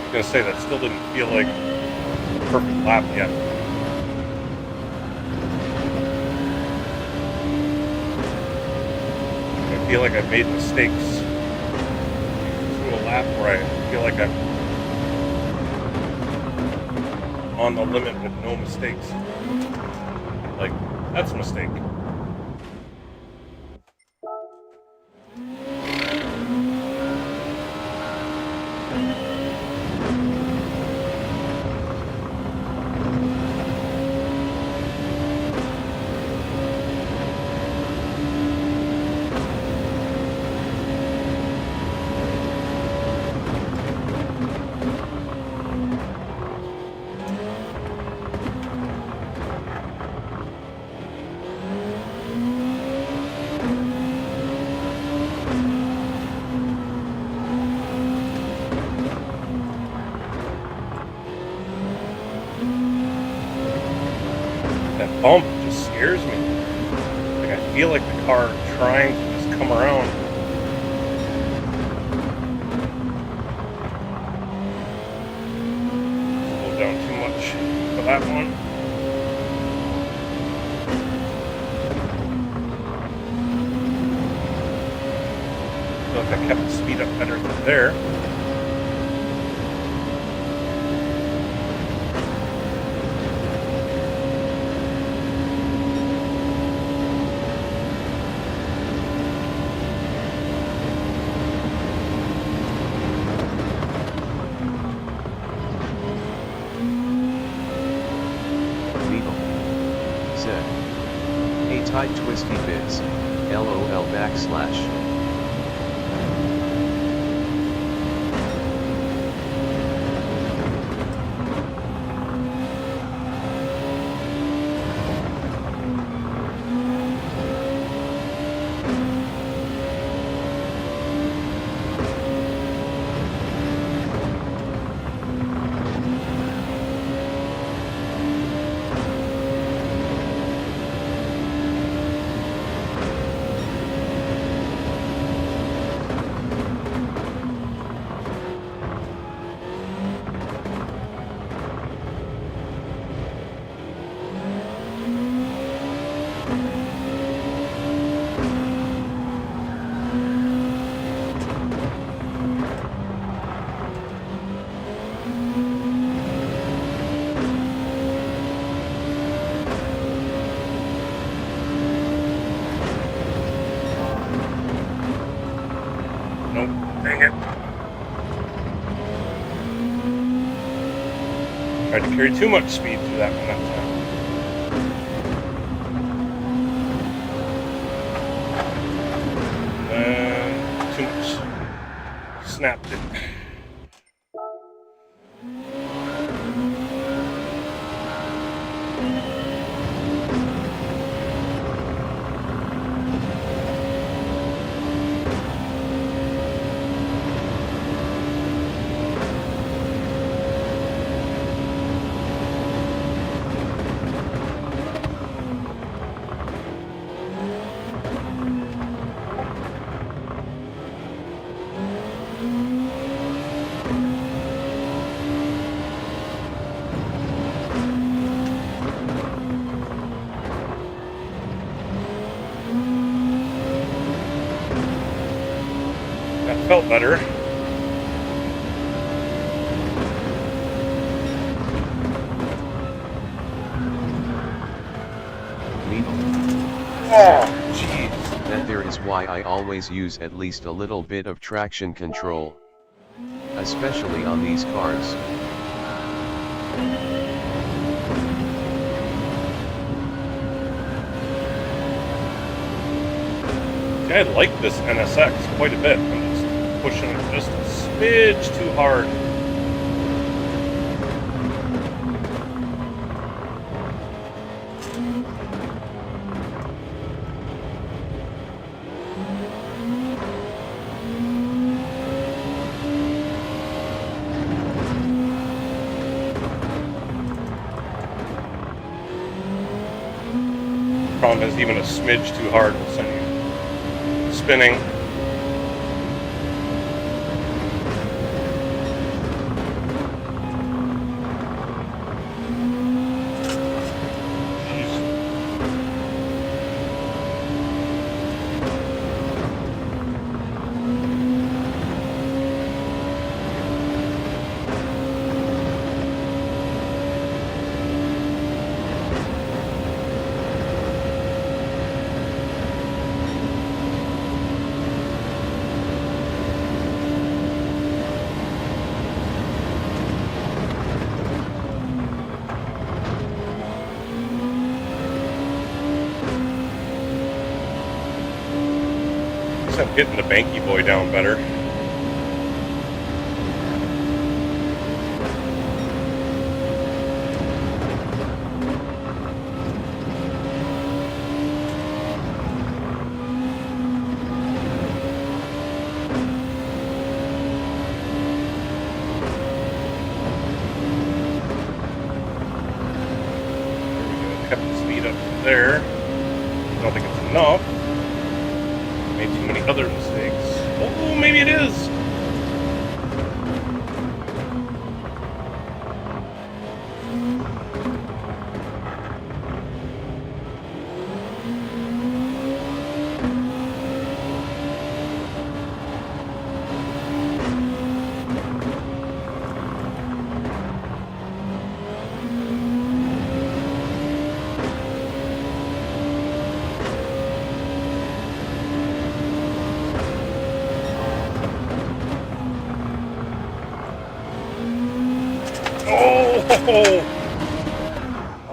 S2: was gonna say that still didn't feel like a perfect lap yet. I feel like I've made mistakes through a lap where I feel like I'm on the limit with no mistakes. Like, that's a mistake. Bump just scares me. Like, I feel like the car trying to just come around. Slow down too much for that one. I feel like I kept the speed up better than there.
S1: Type twisty bits, LOL backslash. Tried to carry too much speed through that one that time.
S2: snapped it. That felt better. Oh, jeez.
S1: That there is why I always use at least a little bit of traction control. Especially on these cars.
S2: I like this NSX quite a bit. I'm just pushing it just a smidge too hard. Problem is, even a smidge too hard will send you spinning. I'm getting the Banky Boy down better. Kept the speed up there. I don't think it's enough. Made too many other mistakes. Oh, maybe it is.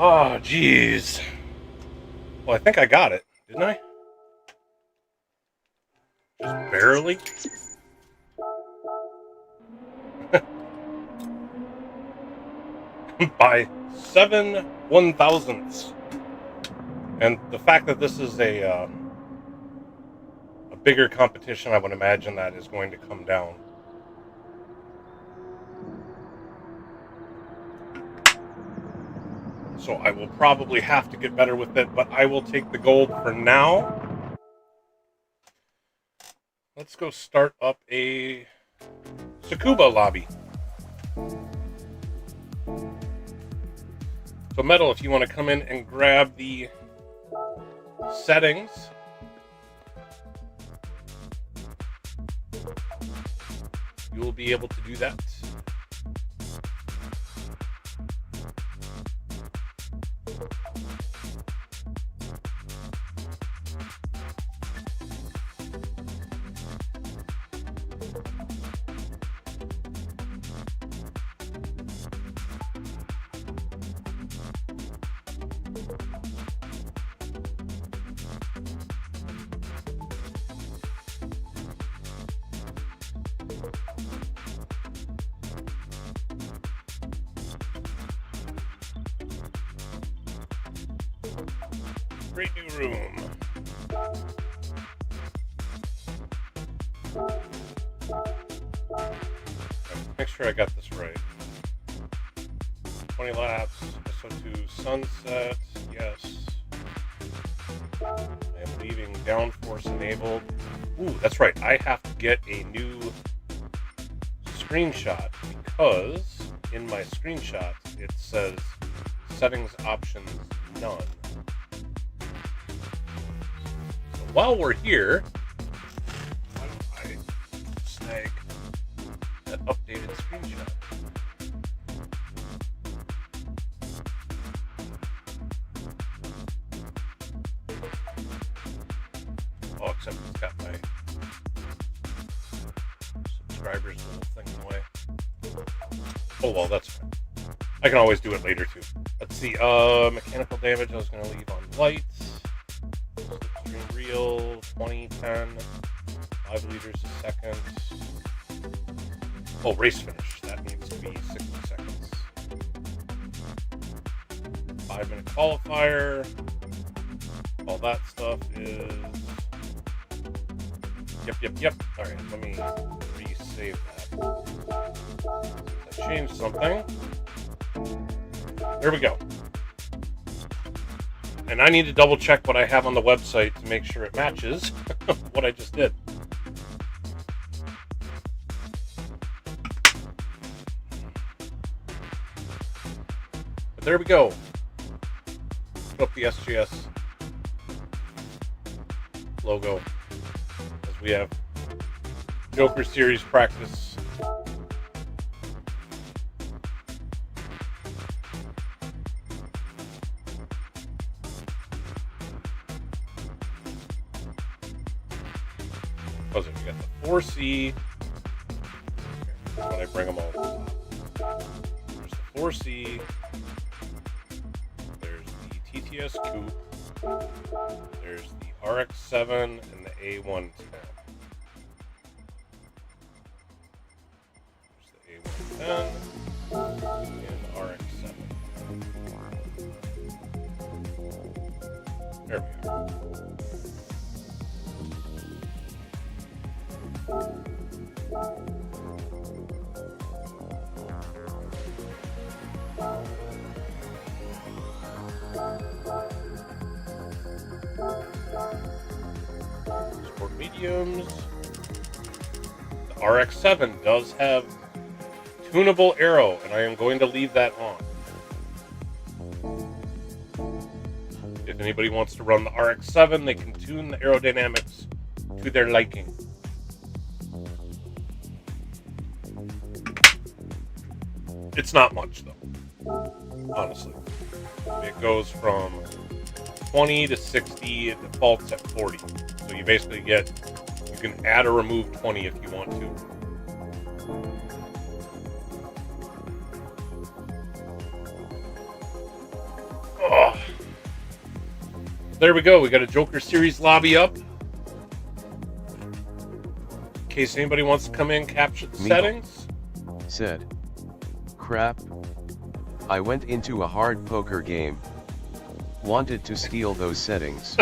S2: Oh, jeez. Well, I think I got it, didn't I? Just barely. By 7 1/1000ths. And the fact that this is a bigger competition, I would imagine that is going to come down. So I will probably have to get better with it, but I will take the gold for now. Let's go start up a Tsukuba lobby. So Metal, if you want to come in and grab the settings. You will be able to do that. Great new room. Make sure I got this right. 20 laps, SO2 sunset, yes. I am leaving downforce enabled. Ooh, that's right. I have to get a new screenshot because in my screenshot it says settings options none. So while we're here, why don't I snag that updated screenshot? Oh, except it's got my subscribers little thing in the way. Oh, well, that's fine. I can always do it later, too. Let's see. Mechanical damage, I was going to leave on light. Slipstream reel, 2010. 5 liters a second. Oh, race finish. That needs to be 60 seconds. 5-minute qualifier. All that stuff is... Yep. Alright, let me resave that. I changed something. There we go. And I need to double check what I have on the website to make sure it matches what I just did. But there we go. Put up the SGS logo as we have Joker Series practice. We got the 4C. When I bring them all to the top. There's the 4C. There's the TTS Coupe. There's the RX-7 and the A110. There's the A110 and RX-7. There we go. Sport mediums. The RX-7 does have tunable aero, and I am going to leave that on. If anybody wants to run the RX-7, they can tune the aerodynamics to their liking. It's not much, though, honestly. It goes from 20 to 60, it defaults at 40. So you basically you can add or remove 20 if you want to. Oh. There we go, we got a Joker Series lobby up. In case anybody wants to come in, capture the settings.
S1: Said. Crap. I went into a hard poker game. Wanted to steal those settings.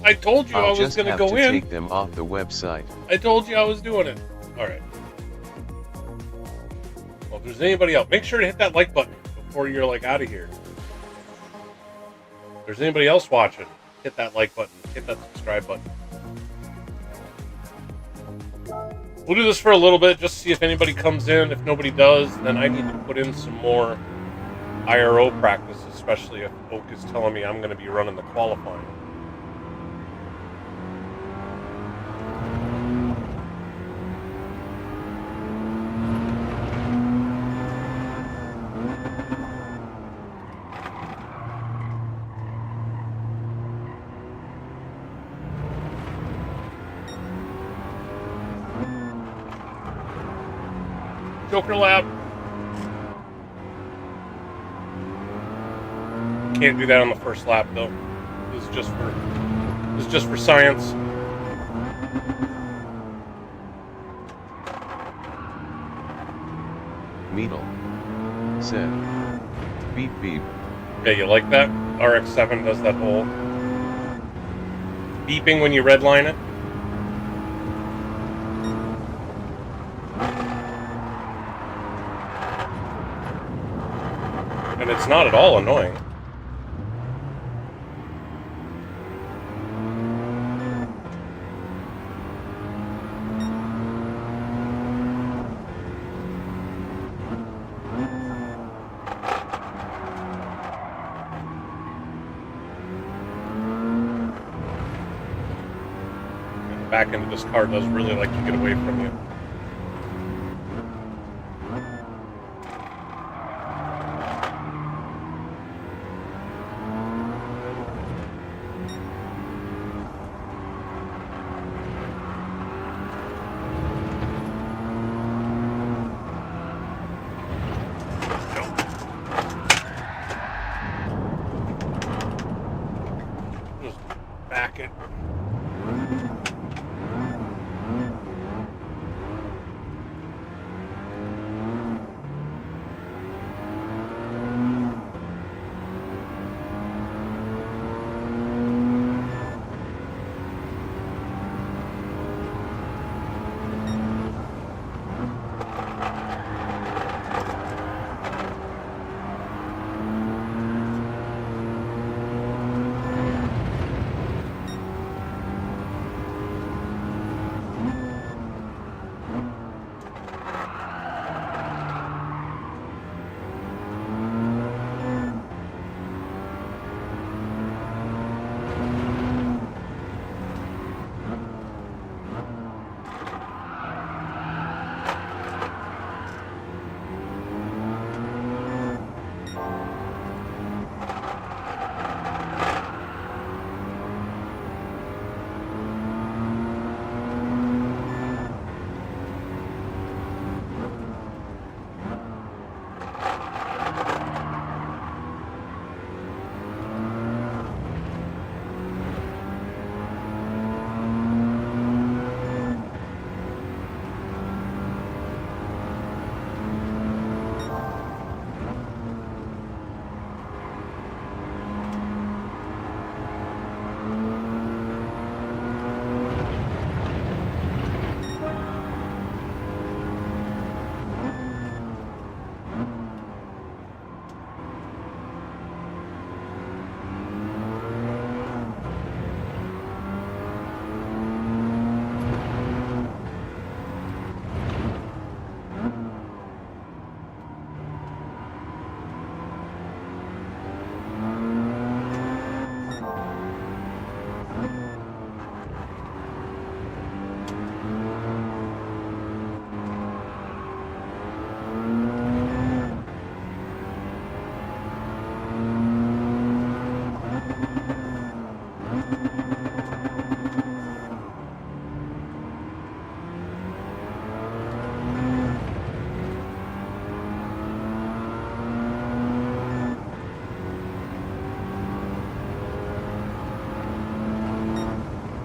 S2: I told you I was going to go in.
S1: I'll just have to take them off the website.
S2: I told you I was doing it. Alright. Well, if there's anybody else, make sure to hit that like button before you're out of here. If there's anybody else watching, hit that like button. Hit that subscribe button. We'll do this for a little bit, just to see if anybody comes in. If nobody does, then I need to put in some more IRO practice, especially if Oak is telling me I'm going to be running the qualifying. Joker lap. Can't do that on the first lap though. This is just for science.
S1: Meadle said. Beep beep.
S2: Yeah, you like that? RX-7 does that whole beeping when you redline it. And it's not at all annoying. Back into this car does really like to get away from you. Just back it.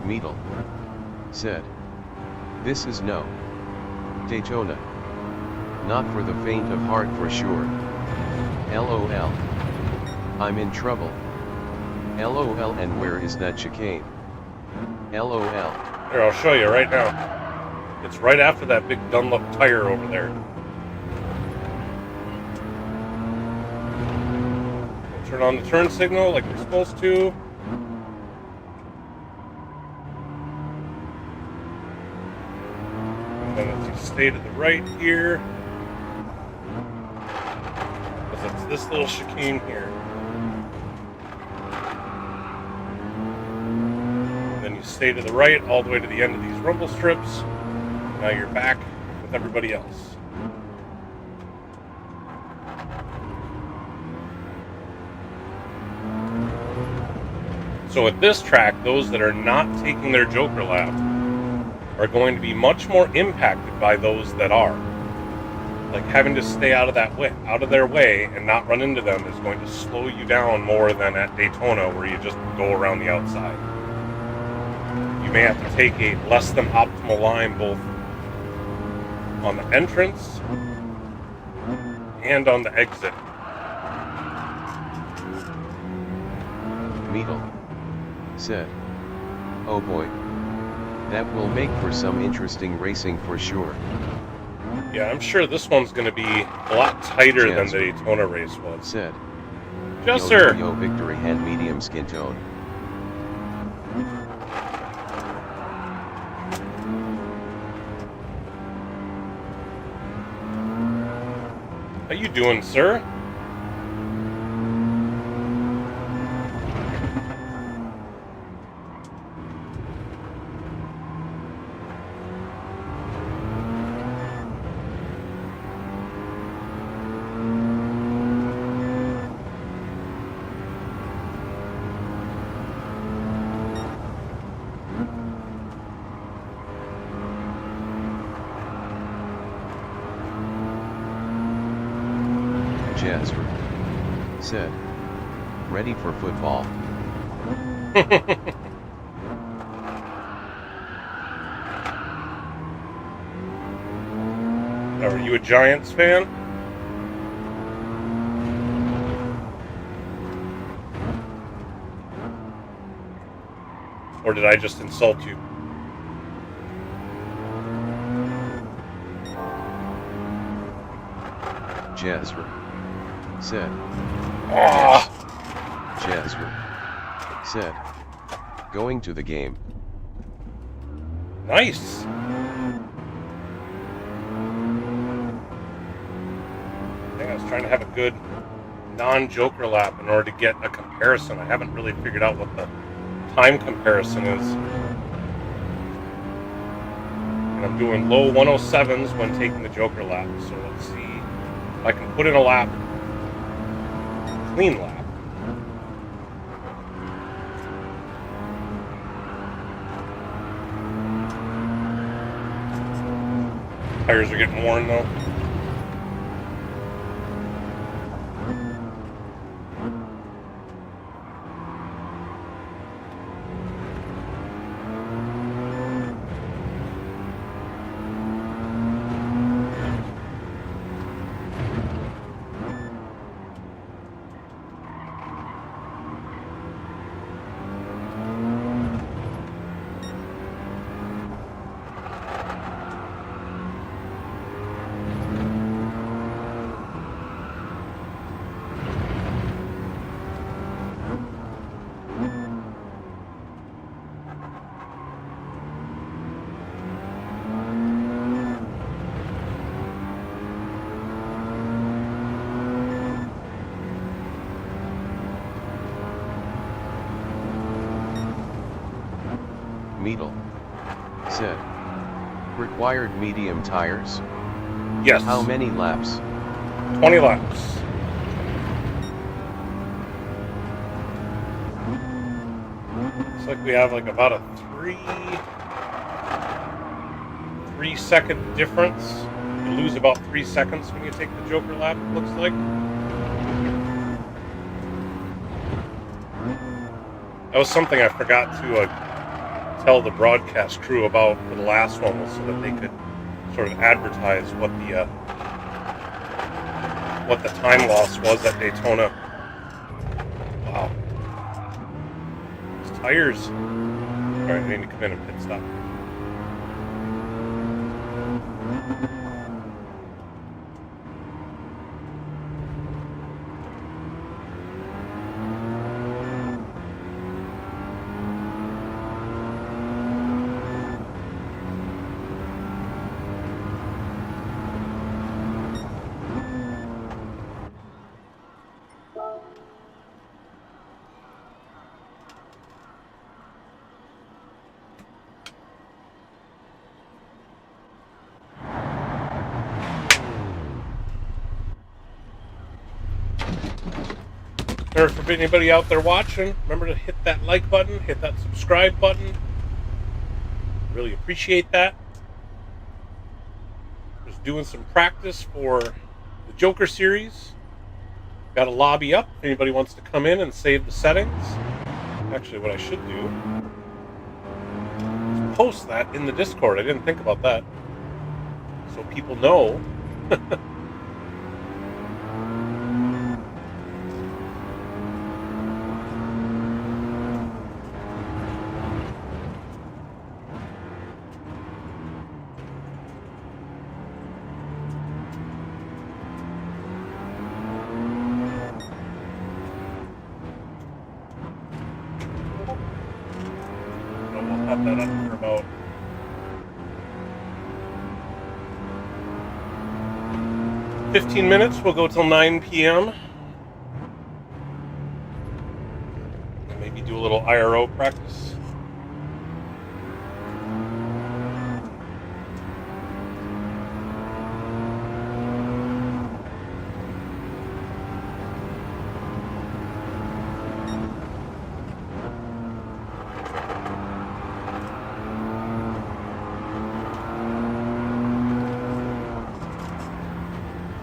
S1: Meadle said, "This is no Daytona. Not for the faint of heart for sure. LOL. I'm in trouble. LOL, and where is that chicane? LOL.
S2: Here, I'll show you right now. It's right after that big Dunlop tire over there. We'll turn on the turn signal like we're supposed to. And then if you stay to the right here, because it's this little chicane here. Then you stay to the right all the way to the end of these rumble strips. Now you're back with everybody else. So at this track, those that are not taking their Joker lap are going to be much more impacted by those that are. Like having to stay out of their way and not run into them is going to slow you down more than at Daytona, where you just go around the outside. You may have to take a less than optimal line both on the entrance and on the exit.
S1: Meadle said, Oh boy. That will make for some interesting racing for sure.
S2: Yeah, I'm sure this one's going to be a lot tighter than the Daytona race was.
S1: Said.
S2: Yes,
S1: Yo,
S2: sir.
S1: Yo, victory hand medium skin tone.
S2: How you doing, sir?
S1: Jasper. Said. Ready for football.
S2: Are you a Giants fan? Or did I just insult you?
S1: Jasper. Said.
S2: Ah!
S1: Jasper. Said. Going to the game.
S2: Nice. I was trying to have a good non-Joker lap in order to get a comparison. I haven't really figured out what the time comparison is. And I'm doing low 107s when taking the Joker lap. So let's see if I can put in a lap. Clean lap. Tires are getting worn though.
S1: Meadle. Said. Required medium tires?
S2: Yes.
S1: How many laps?
S2: 20 laps. Looks like we have like about a 3-second difference. You lose about 3 seconds when you take the Joker lap, it looks like. That was something I forgot to tell the broadcast crew about for the last one, so that they could sort of advertise what the time loss was at Daytona. Wow. These tires. Alright, I need to come in and pit stop. Or for anybody out there watching, remember to hit that like button, hit that subscribe button. Really appreciate that. Just doing some practice for the Joker series. Got a lobby up if anybody wants to come in and save the settings. Actually, what I should do is post that in the Discord. I didn't think about that. So people know. we'll have that up for about 15 minutes. We'll go till 9 p.m. and maybe do a little IRO practice.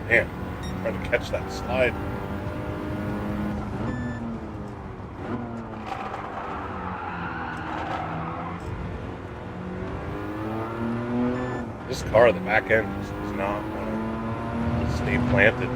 S2: Man, trying to catch that slide. This car, the back end, just does not want to stay planted.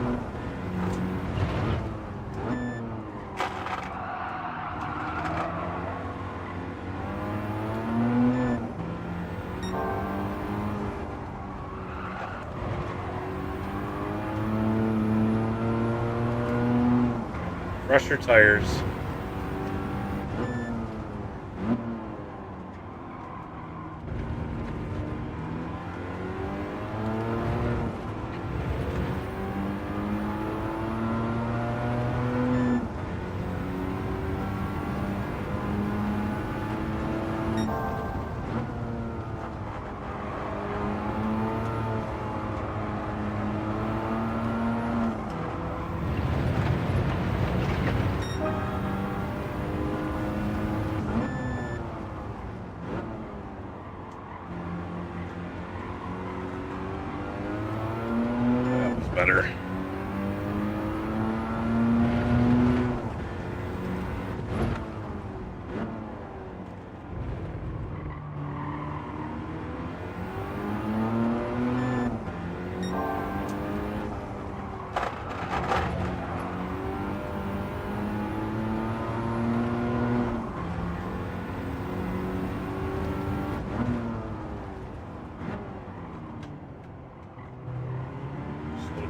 S2: Pressure tires. Better.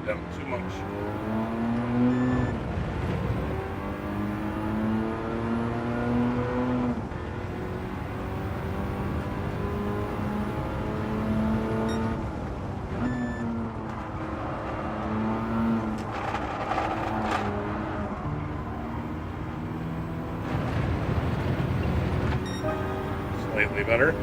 S2: Down too much. Slightly better.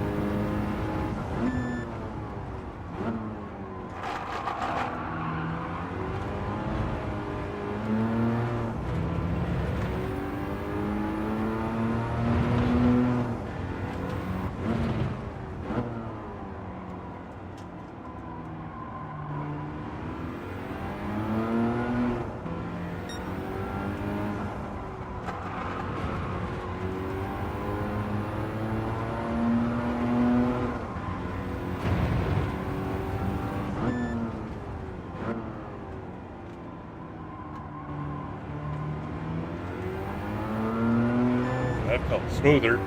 S2: That felt smoother.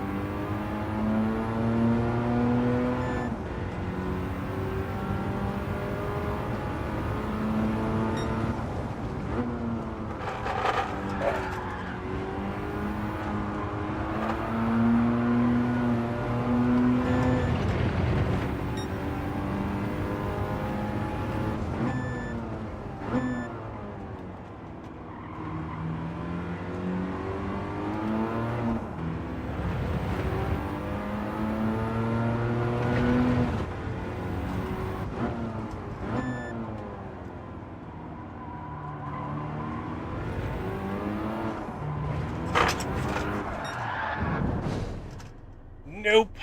S2: Nope.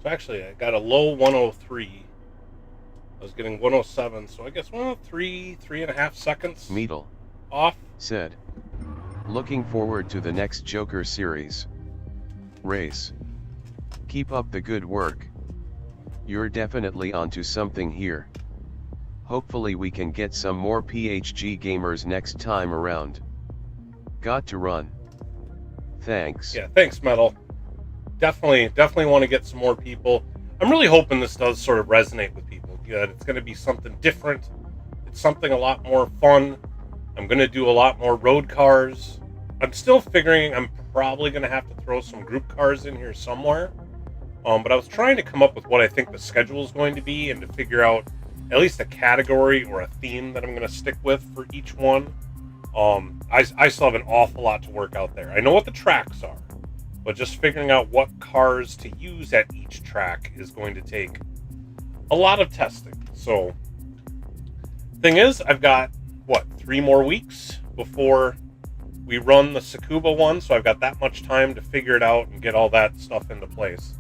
S2: So actually, I got a low 103. I was getting 107, so I guess 103, 3.5 seconds
S1: Meadle
S2: off.
S1: said, looking forward to the next Joker series. Race. Keep up the good work. You're definitely onto something here. Hopefully we can get some more PHG gamers next time around. Got to run. Thanks.
S2: Yeah, thanks, Metal. Definitely want to get some more people. I'm really hoping this does sort of resonate with people. Yeah, it's going to be something different. It's something a lot more fun. I'm going to do a lot more road cars. I'm still figuring. I'm probably going to have to throw some group cars in here somewhere. But I was trying to come up with what I think the schedule is going to be and to figure out at least a category or a theme that I'm going to stick with for each one. I still have an awful lot to work out there. I know what the tracks are, but just figuring out what cars to use at each track is going to take a lot of testing. So, thing is, I've got, 3 more weeks before we run the Tsukuba one, so I've got that much time to figure it out and get all that stuff into place.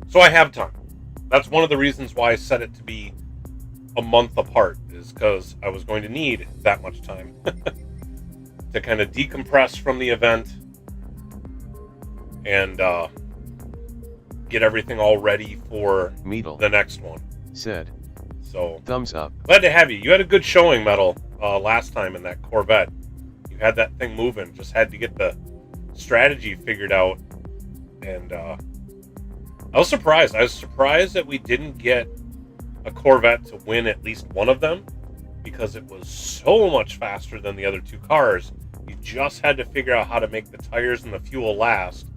S2: So I have time. That's one of the reasons why I set it to be a month apart, is because I was going to need that much time to kind of decompress from the event and get everything all ready for the next one.
S1: Said.
S2: So,
S1: thumbs up.
S2: Glad to have you. You had a good showing, Metal, last time in that Corvette. You had that thing moving. Just had to get the strategy figured out. And I was surprised. I was surprised that we didn't get a Corvette to win at least one of them, because it was so much faster than the other 2 cars. You just had to figure out how to make the tires and the fuel last,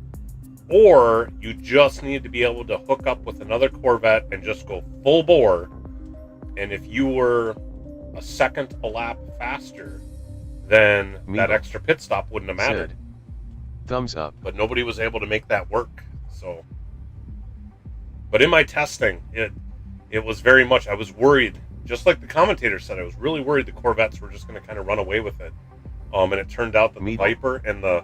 S2: or you just needed to be able to hook up with another Corvette and just go full bore. And if you were a second a lap faster, then that extra pit stop wouldn't have mattered.
S1: Said. Thumbs up.
S2: But nobody was able to make that work. So, but in my testing, it was very much, I was worried, just like the commentator said, I was really worried the Corvettes were just going to kind of run away with it. And it turned out that the Viper and the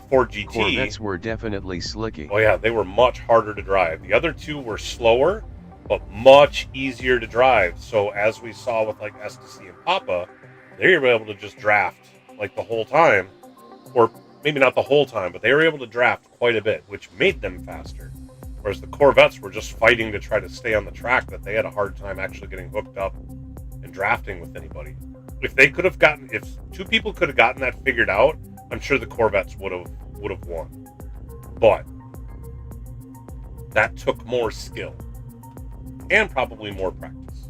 S2: Ford GT
S1: Corvettes were definitely slicky.
S2: Oh yeah, they were much harder to drive. The other 2 were slower, but much easier to drive. So as we saw with like Ecstasy and Papa, they were able to just draft like the whole time, or maybe not the whole time, but they were able to draft quite a bit, which made them faster. Whereas the Corvettes were just fighting to try to stay on the track, that they had a hard time actually getting hooked up and drafting with anybody. If 2 people could have gotten that figured out, I'm sure the Corvettes would have won. But that took more skill and probably more practice.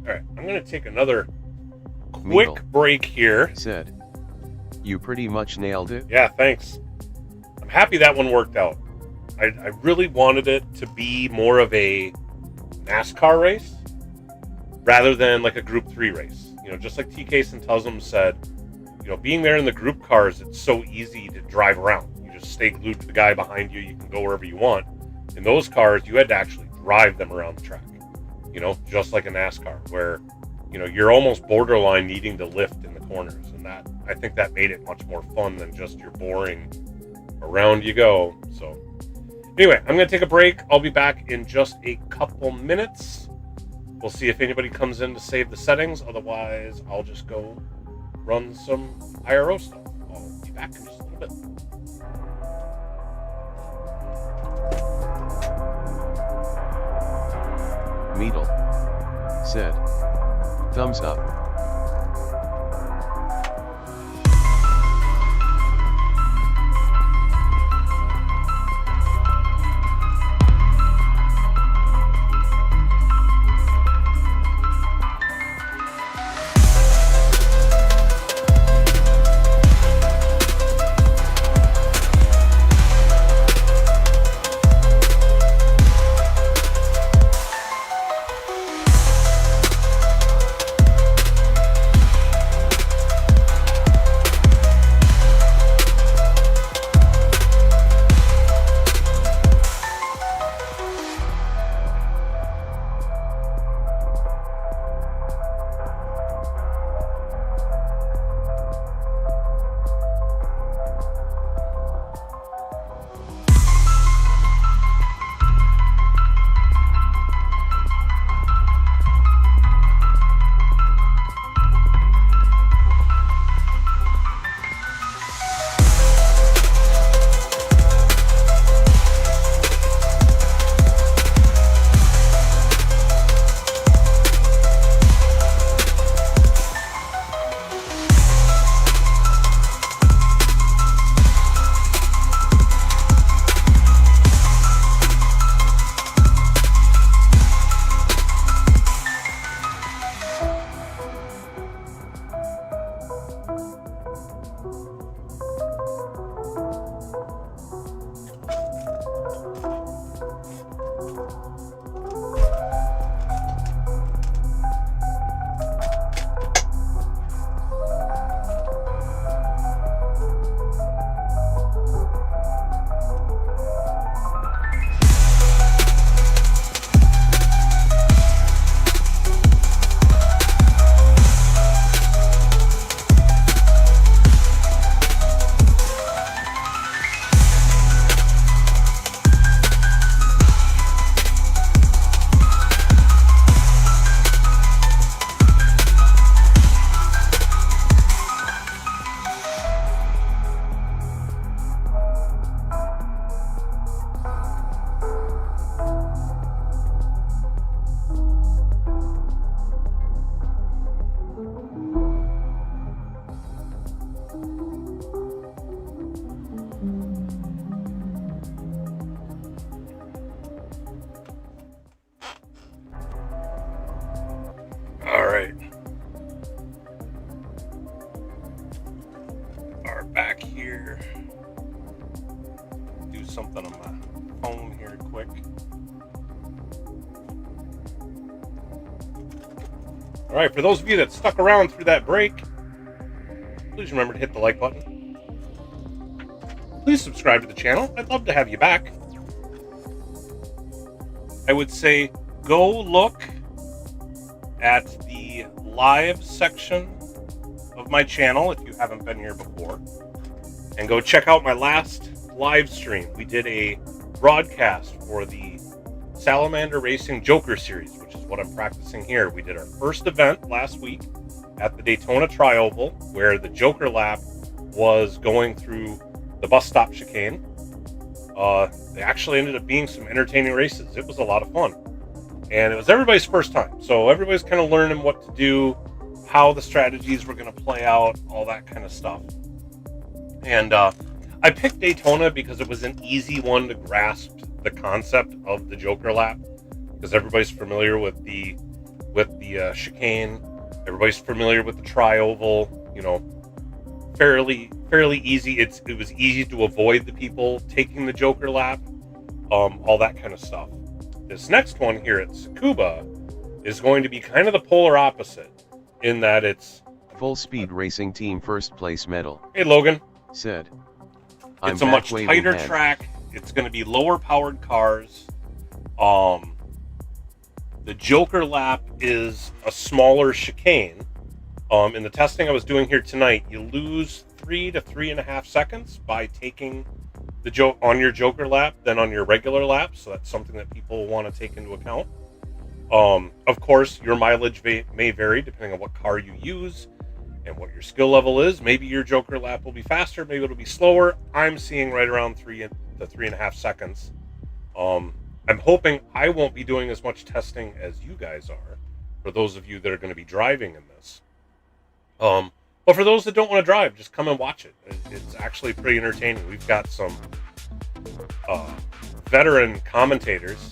S2: All right, I'm going to take another quick break here.
S1: Said. You pretty much nailed it.
S2: Yeah, thanks. I'm happy that one worked out. I really wanted it to be more of a NASCAR race rather than like a Group 3 race. You know, just like TK Centuzum said, you know, being there in the group cars, it's so easy to drive around. You just stay glued to the guy behind you. You can go wherever you want. In those cars, you had to actually drive them around the track, you know, just like a NASCAR, where, you know, you're almost borderline needing to lift in the corners. And that, I think that made it much more fun than just your boring around you go. So anyway, I'm going to take a break. I'll be back in just a couple minutes. We'll see if anybody comes in to save the settings. Otherwise, I'll just go run some IRO stuff. I'll be back in just a little bit.
S1: Meadle. Said. Thumbs up.
S2: All right, for those of you that stuck around through that break, please remember to hit the like button. Please subscribe to the channel. I'd love to have you back. I would say go look at the live section of my channel if you haven't been here before, and go check out my last live stream. We did a broadcast for the Salamander Racing Joker Series, which is what I'm practicing here. We did our first event last week at the Daytona Tri-Oval, where the Joker lap was going through the bus stop chicane. They actually ended up being some entertaining races. It was a lot of fun. And it was everybody's first time. So everybody's kind of learning what to do, how the strategies were going to play out, all that kind of stuff. And I picked Daytona because it was an easy one to grasp the concept of the Joker lap, because everybody's familiar with the chicane. Everybody's familiar with the tri-oval. You know, fairly easy. It was easy to avoid the people taking the Joker lap, all that kind of stuff. This next one here at Tsukuba is going to be kind of the polar opposite, in that it's
S1: Full Speed Racing Team first place medal.
S2: Hey Logan.
S1: Said.
S2: It's a much tighter track. It's going to be lower powered cars. The Joker lap is a smaller chicane. In the testing I was doing here tonight, you lose 3 to 3.5 seconds by taking the on your Joker lap than on your regular lap. So that's something that people want to take into account. Of course, your mileage may vary depending on what car you use and what your skill level is. Maybe your Joker lap will be faster, maybe it'll be slower. I'm seeing right around 3 to 3.5 seconds. I'm hoping I won't be doing as much testing as you guys are, for those of you that are going to be driving in this. But for those that don't want to drive, just come and watch it. It's actually pretty entertaining. We've got some veteran commentators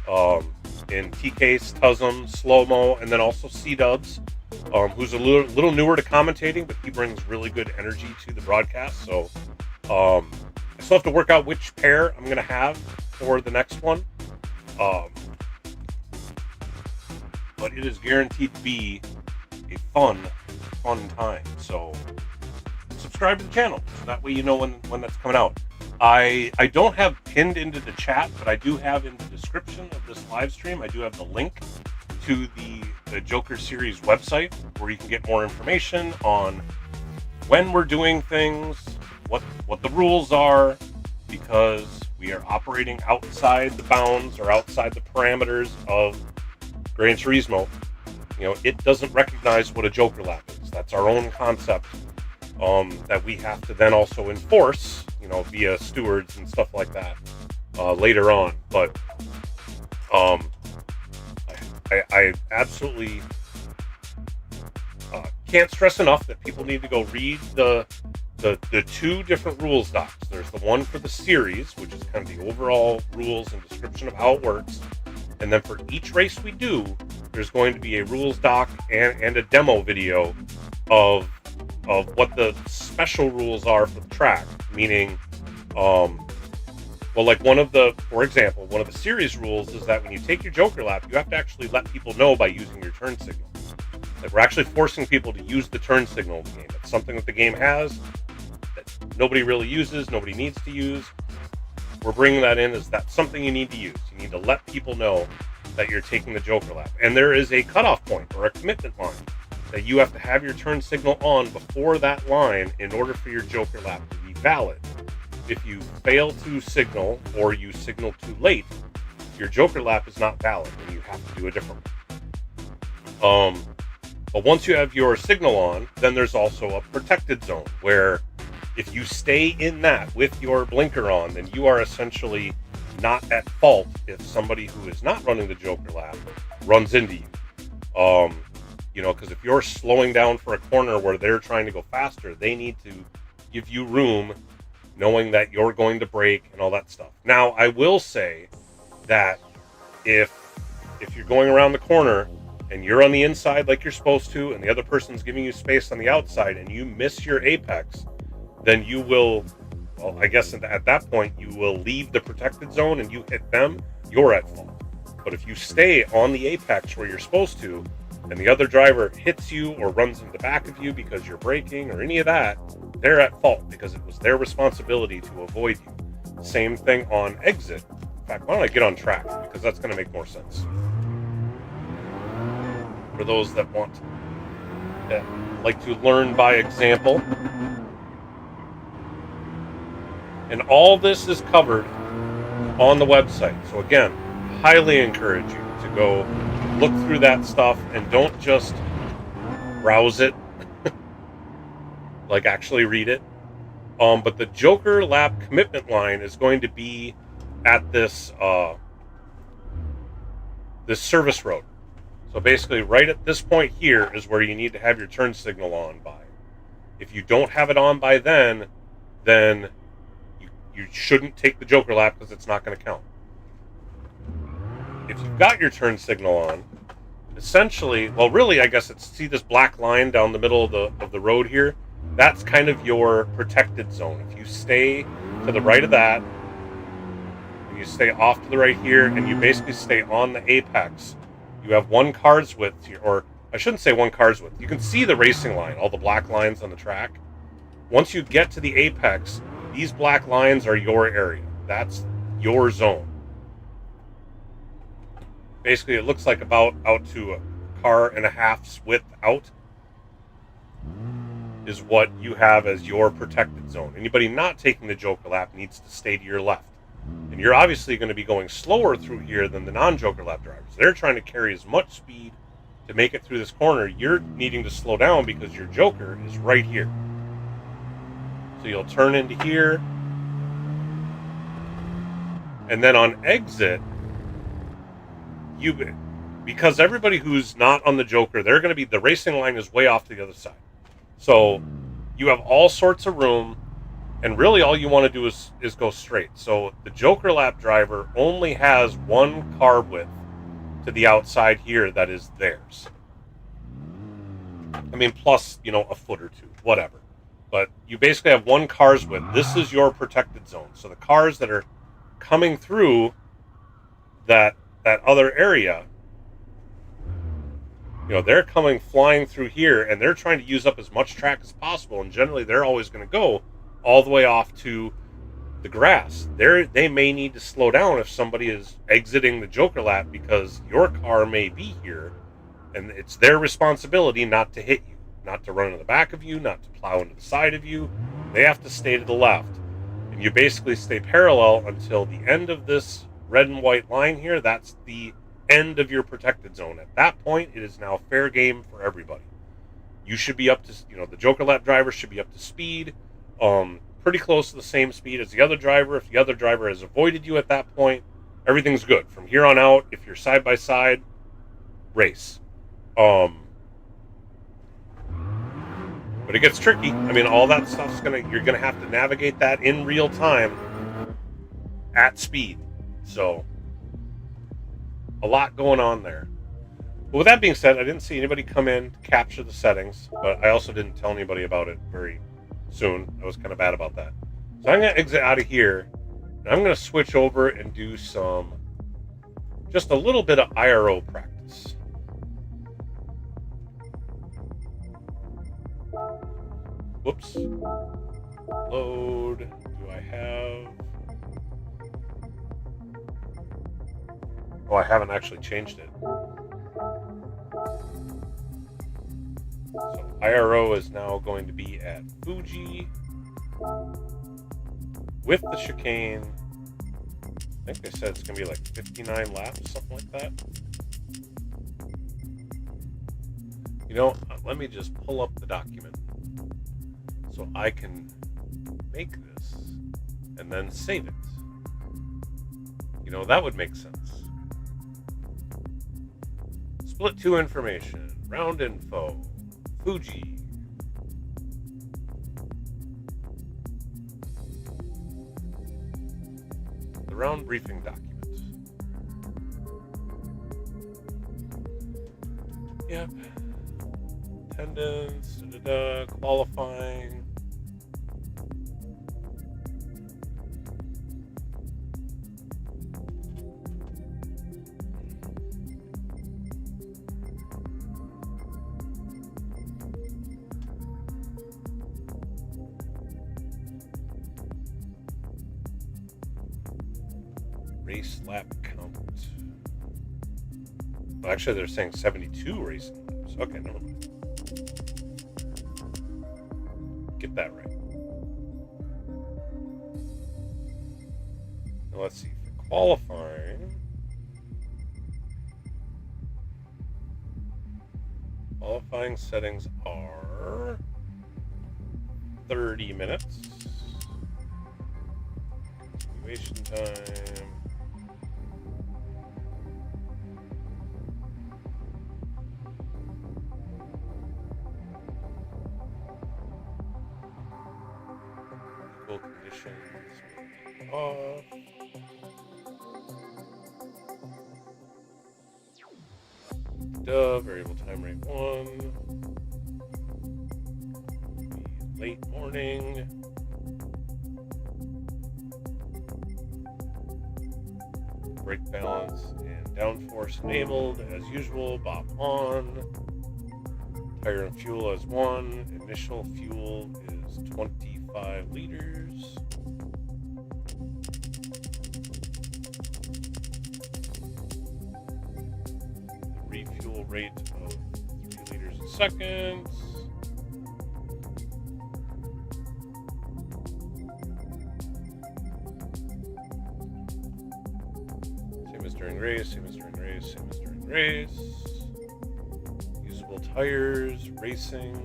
S2: in TK's, Tuzzum, Slow-Mo, and then also C-Dubs, who's a little newer to commentating, but he brings really good energy to the broadcast. So I still have to work out which pair I'm going to have for the next one. But it is guaranteed to be a fun time. So subscribe to the channel, so that way you know when that's coming out. I don't have pinned into the chat, but I do have in the description of this live stream, I do have the link to the Joker Series website, where you can get more information on when we're doing things, what the rules are, because we are operating outside the bounds or outside the parameters of Gran Turismo. You know, it doesn't recognize what a Joker lap is. That's our own concept that we have to then also enforce, you know, via stewards and stuff like that later on. But I absolutely can't stress enough that people need to go read the two different rules docs. There's the one for the series, which is kind of the overall rules and description of how it works. And then for each race we do, there's going to be a rules doc and a demo video of what the special rules are for the track. Meaning, well, like for example, one of the series rules is that when you take your Joker lap, you have to actually let people know by using your turn signal. Like, we're actually forcing people to use the turn signal in the game. It's something that the game has that nobody really uses, nobody needs to use. We're bringing that in as that's something you need to use. You need to let people know that you're taking the Joker lap. And there is a cutoff point or a commitment line that you have to have your turn signal on before that line in order for your Joker lap to be valid. If you fail to signal or you signal too late, your Joker lap is not valid and you have to do a different one. But once you have your signal on, then there's also a protected zone where if you stay in that with your blinker on, then you are essentially not at fault if somebody who is not running the Joker lap runs into you. You know, because if you're slowing down for a corner where they're trying to go faster, they need to give you room, knowing that you're going to brake and all that stuff. Now, I will say that if you're going around the corner and you're on the inside like you're supposed to, and the other person's giving you space on the outside, and you miss your apex, then you will, well, I guess at that point, you will leave the protected zone and you hit them, you're at fault. But if you stay on the apex where you're supposed to, and the other driver hits you or runs into the back of you because you're braking or any of that, they're at fault because it was their responsibility to avoid you. Same thing on exit. In fact, why don't I get on track, because that's going to make more sense for those that like to learn by example. And all this is covered on the website. So again, highly encourage you to go look through that stuff and don't just browse it, like actually read it. But the Joker lap commitment line is going to be at this this service road. So basically right at this point here is where you need to have your turn signal on by. If you don't have it on by then you shouldn't take the Joker lap because it's not going to count. If you've got your turn signal on, essentially, well, really, I guess see this black line down the middle of the road here? That's kind of your protected zone. If you stay to the right of that, and you stay off to the right here, and you basically stay on the apex, you have one car's width here, or I shouldn't say one car's width. You can see the racing line, all the black lines on the track. Once you get to the apex, these black lines are your area. That's your zone. Basically, it looks like about out to a car and a half's width out is what you have as your protected zone. Anybody not taking the Joker lap needs to stay to your left. And you're obviously going to be going slower through here than the non-Joker lap drivers. They're trying to carry as much speed to make it through this corner. You're needing to slow down because your Joker is right here. So you'll turn into here. And then on exit, because everybody who's not on the Joker, they're going to be, the racing line is way off to the other side. So you have all sorts of room, and really all you want to do is go straight. So the Joker lap driver only has one car width to the outside here that is theirs. I mean, plus, a foot or two, whatever. But you basically have one car's width. This is your protected zone. So the cars that are coming through that other area, they're coming flying through here, and they're trying to use up as much track as possible, and generally they're always going to go all the way off to the grass. They may need to slow down if somebody is exiting the Joker lap because your car may be here, and it's their responsibility not to hit you, not to run into the back of you, not to plow into the side of you. They have to stay to the left, and you basically stay parallel until the end of this red and white line here. That's the end of your protected zone. At that point, it is now fair game for everybody. You should be up to, the Joker lap driver should be up to speed, pretty close to the same speed as the other driver. If the other driver has avoided you at that point, everything's good. From here on out, if you're side by side, race. But it gets tricky. I mean, all that stuff's you're gonna have to navigate that in real time at speed. So, a lot going on there. But with that being said, I didn't see anybody come in to capture the settings, but I also didn't tell anybody about it very soon. I was kind of bad about that. So I'm going to exit out of here, and I'm going to switch over and do just a little bit of IRO practice. Whoops. Load. Do I have... Oh, I haven't actually changed it. So IRO is now going to be at Fuji with the chicane. I think they said it's going to be like 59 laps, something like that. Let me just pull up the document so I can make this and then save it. That would make sense. Split 2 information, round info, Fuji. The round briefing document. Yep. Attendance, qualifying. race lap count. Well, actually, they're saying 72 racing laps. Okay, never mind. Get that right. Now let's see. For qualifying, settings are 30 minutes. Continuation time. Conditions off. Variable time rate 1. Late morning. Brake balance and downforce enabled as usual. Bop on. Tire and fuel as 1. Initial fuel is 25 liters. The refuel rate of 3 liters a second. Same as during race, same as during race, same as during race. Usable tires, racing.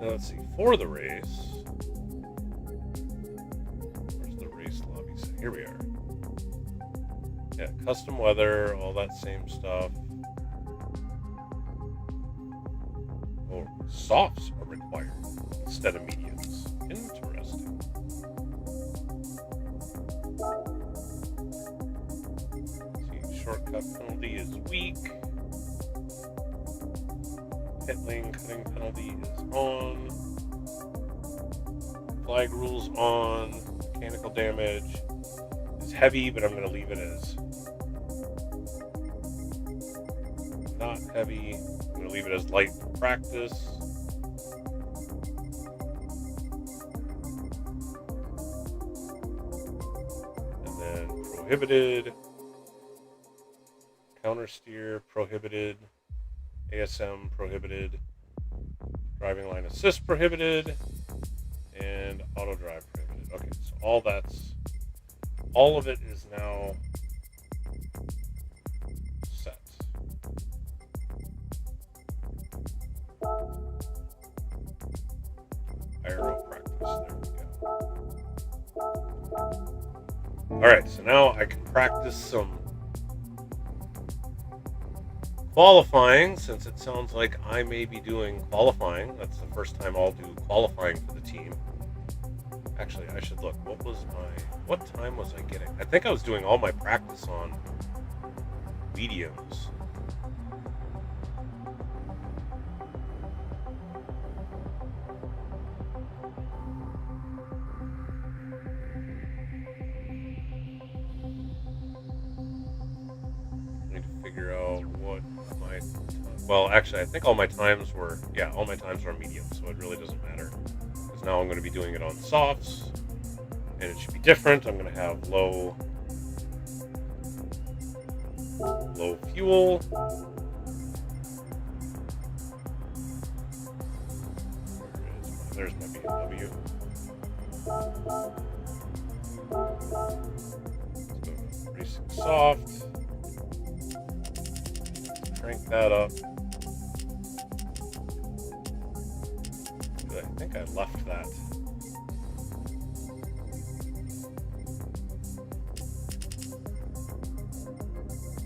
S2: Now let's see, for the race, where's the race lobby? Here we are. Yeah, custom weather, all that same stuff. Oh, softs are required instead of mediums. Interesting. Let's see, shortcut penalty is weak. Pit lane cutting penalty is on. Flag rules on. Mechanical damage is heavy, but I'm going to leave it as not heavy. I'm going to leave it as light for practice. And then prohibited. Counter steer prohibited. ASM prohibited, driving line assist prohibited, and auto drive prohibited. Okay, so all of it is now set. Aero practice, there we go. All right, so now I can practice some qualifying, since it sounds like I may be doing qualifying. That's the first time I'll do qualifying for the team. Actually, I should look. What time was I getting? I think I was doing all my practice on mediums. I need to figure out what my... Well, actually, I think all my times were mediums, so it really doesn't matter. Because now I'm going to be doing it on softs, and it should be different. I'm going to have low fuel. There's my BMW. Let's go racing soft. Crank that up. I think I left that.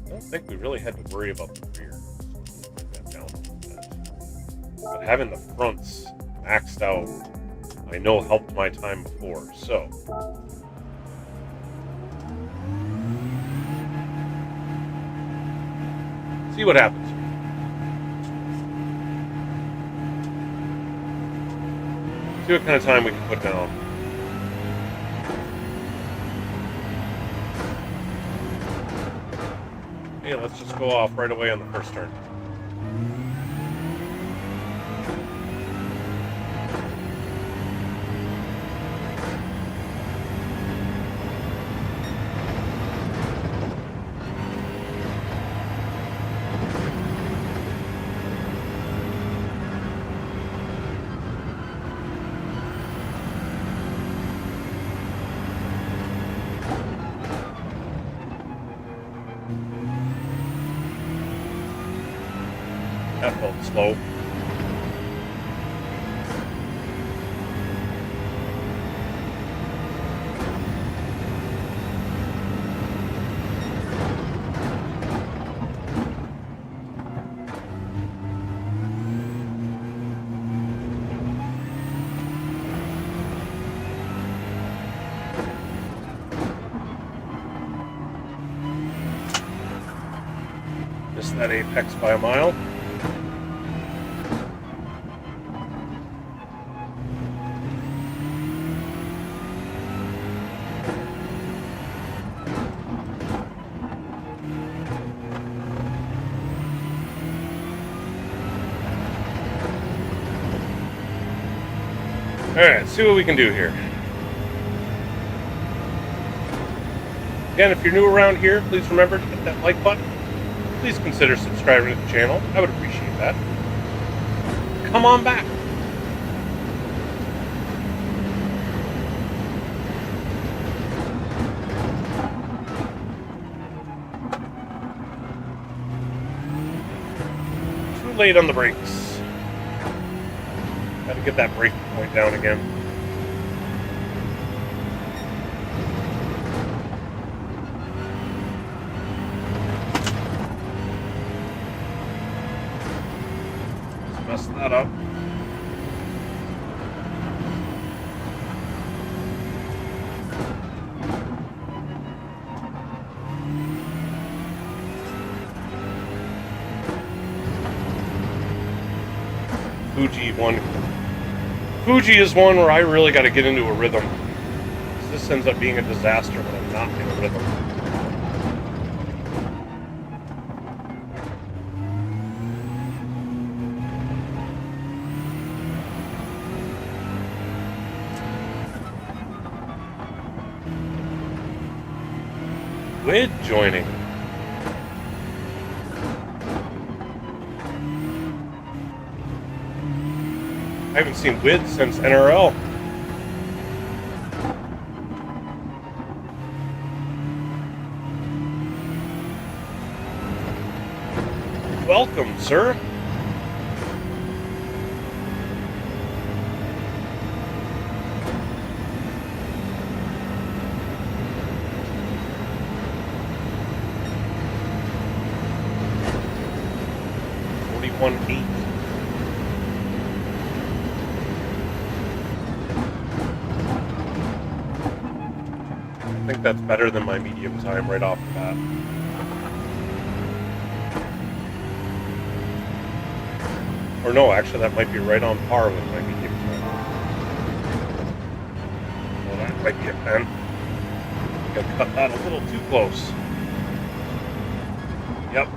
S2: I don't think we really had to worry about the rear. Bring that down a little bit. But having the fronts maxed out, I know helped my time before, so. See what happens. See what kind of time we can put down. Hey, let's just go off right away on the first turn. That felt slow. Missed that apex by a mile. Alright, see what we can do here. Again, if you're new around here, please remember to hit that like button. Please consider subscribing to the channel. I would appreciate that. Come on back. Too late on the brakes. Got to get that braking point down again. Mess that up. Fuji is one where I really got to get into a rhythm. This ends up being a disaster when I'm not in a rhythm. With joining. I haven't seen Wid since NRL. Welcome, sir. .8. I think that's better than my medium time right off the bat. Or no, actually that might be right on par with my medium time. Well, that might be a pen. I think I cut that a little too close. Yep.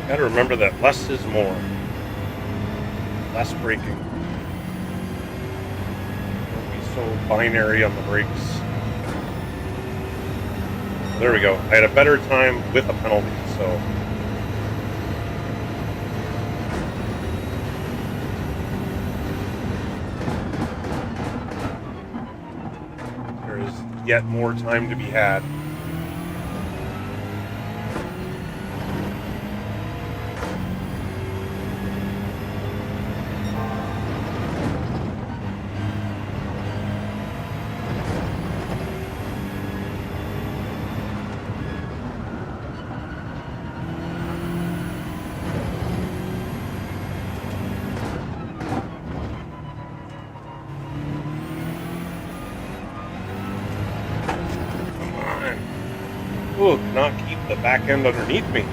S2: Gotta remember that less is more. Less braking. Don't be so binary on the brakes. There we go. I had a better time with a penalty, so. There is yet more time to be had. Ooh, cannot keep the back end underneath me.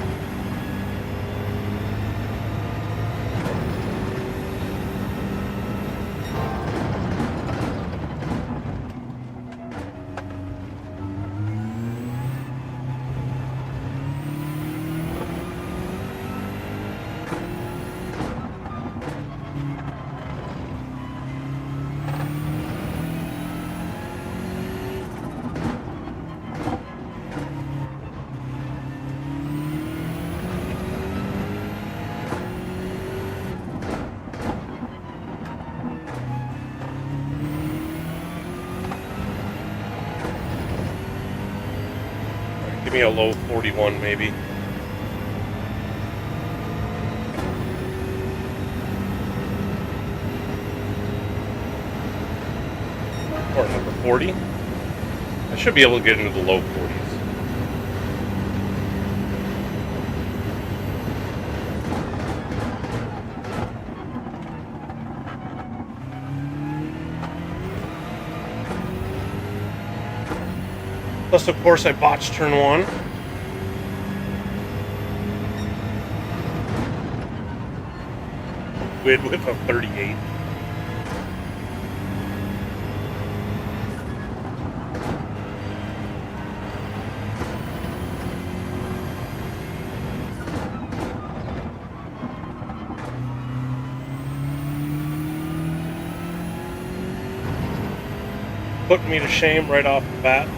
S2: Give me a low 41 maybe. Or number 40. I should be able to get into the low 40s. Plus, of course, I botched turn 1. With a 38. Put me to shame right off the bat.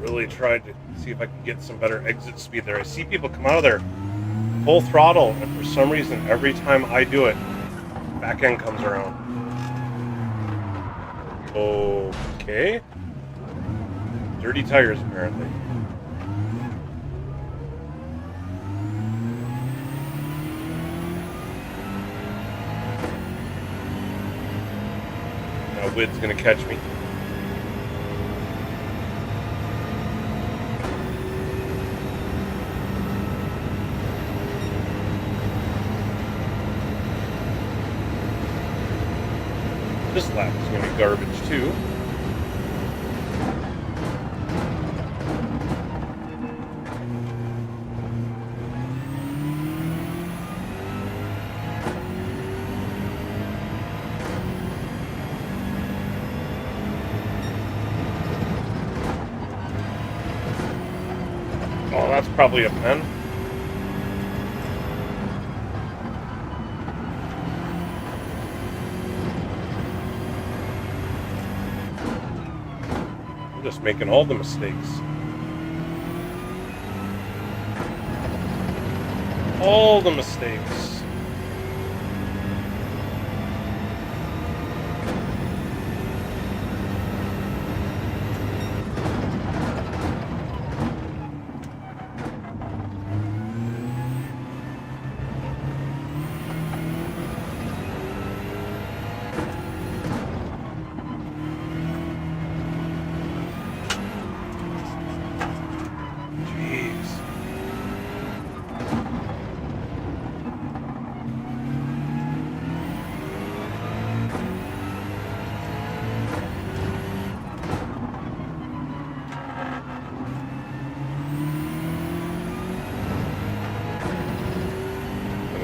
S2: Really tried to see if I could get some better exit speed there. I see people come out of there full throttle, and for some reason, every time I do it, back end comes around. Okay. Dirty tires, apparently. Now Wid's gonna catch me. This lap is going to be garbage too. Oh, that's probably a pen. Just making all the mistakes. All the mistakes.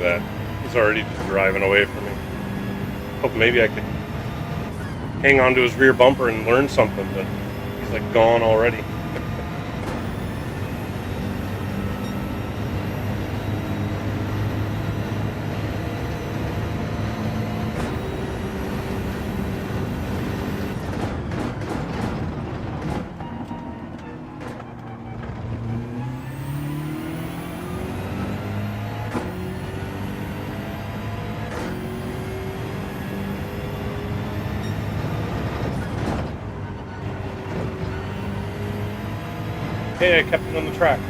S2: That he's already just driving away from me. Hope maybe I could hang on to his rear bumper and learn something, but he's like gone already. Hey, I kept it on the track.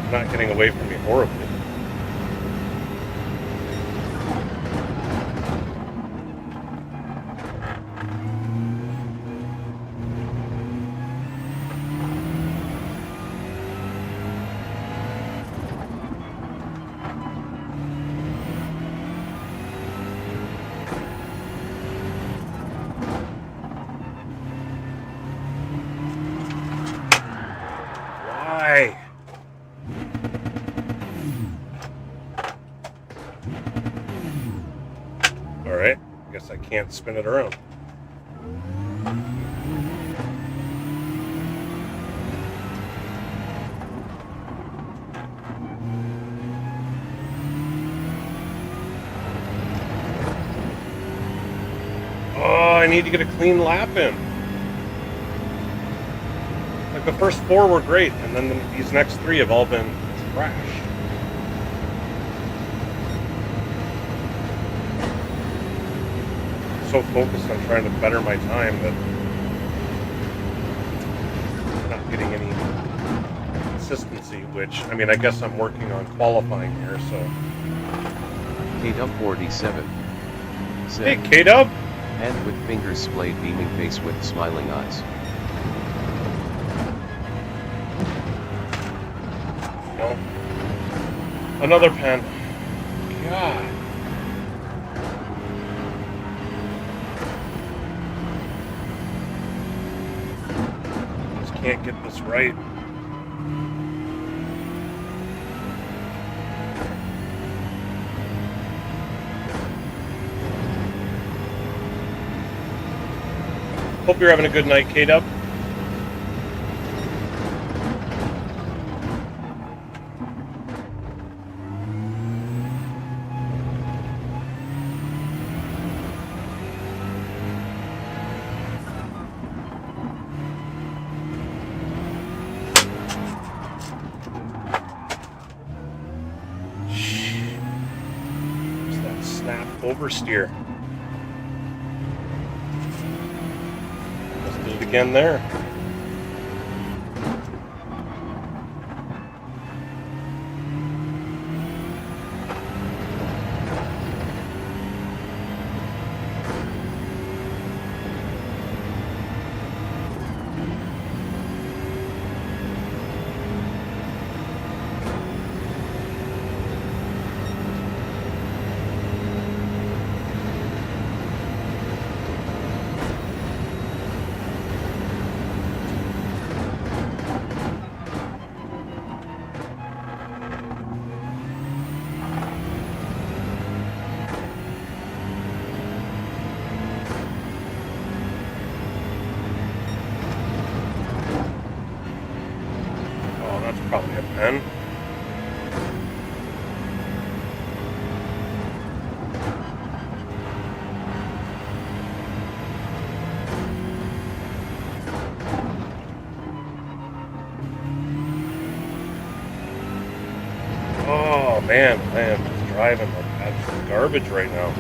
S2: It's not getting away from me horribly. Why? Alright, I guess I can't spin it around. Oh, I need to get a clean lap in. Like the first 4 were great, and then these next 3 have all been trash. So focused on trying to better my time that I'm not getting any consistency, which, I mean, I guess I'm working on qualifying here, so.
S1: KDub47 said,
S2: Hey, K-Dub!
S1: hand with fingers splayed, beaming face with smiling eyes.
S2: No. Another pen. God. Just can't get this right. Hope you're having a good night, K-Dub. Just that snap oversteer. Let's do it again there. Probably a pen. Oh man, I am just driving like absolute garbage right now.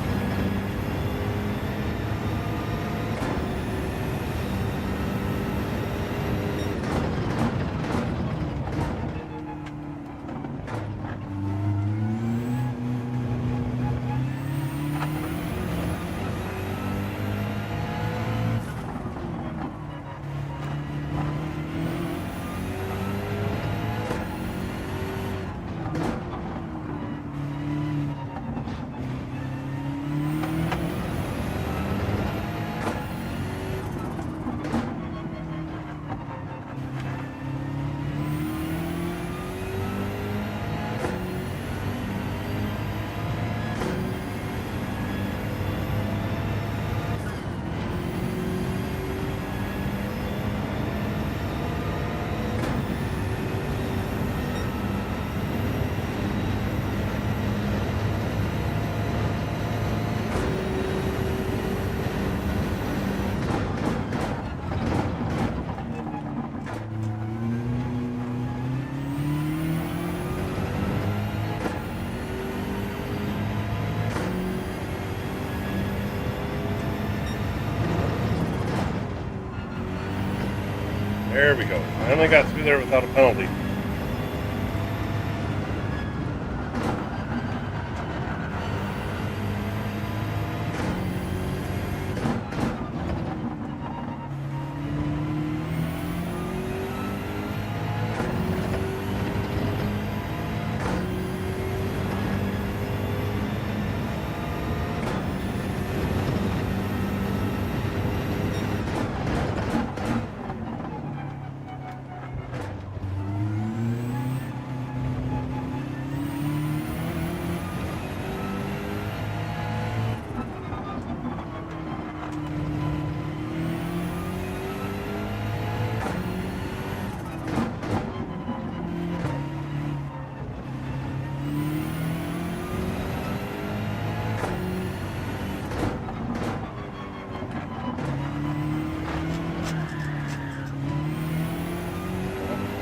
S2: There we go. Finally got through there without a penalty.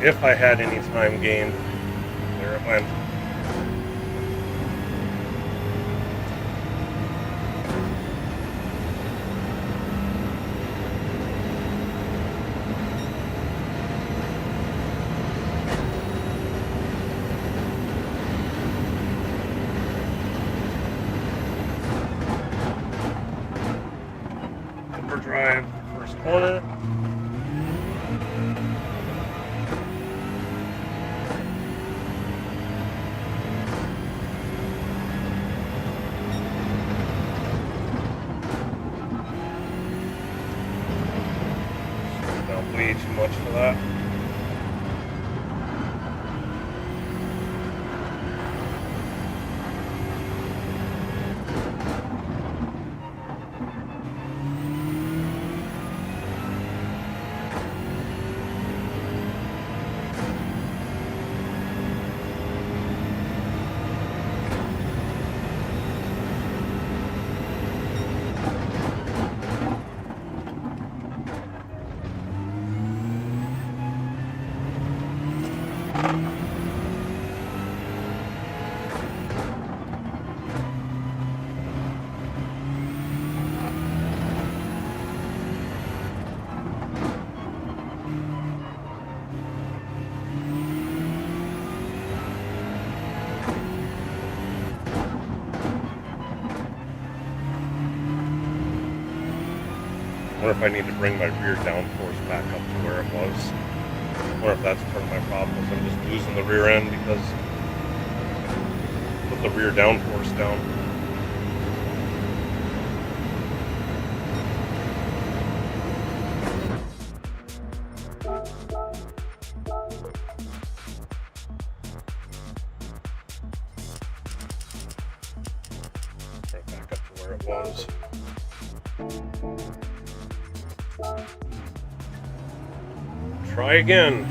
S2: If I had any time gained, there it went. Overdrive, first corner. Way too much for that. I wonder if I need to bring my rear downforce back up to where it was. I wonder if that's part of my problem, is I'm just losing the rear end because I put the rear downforce down. Right back up to where it was. Try again.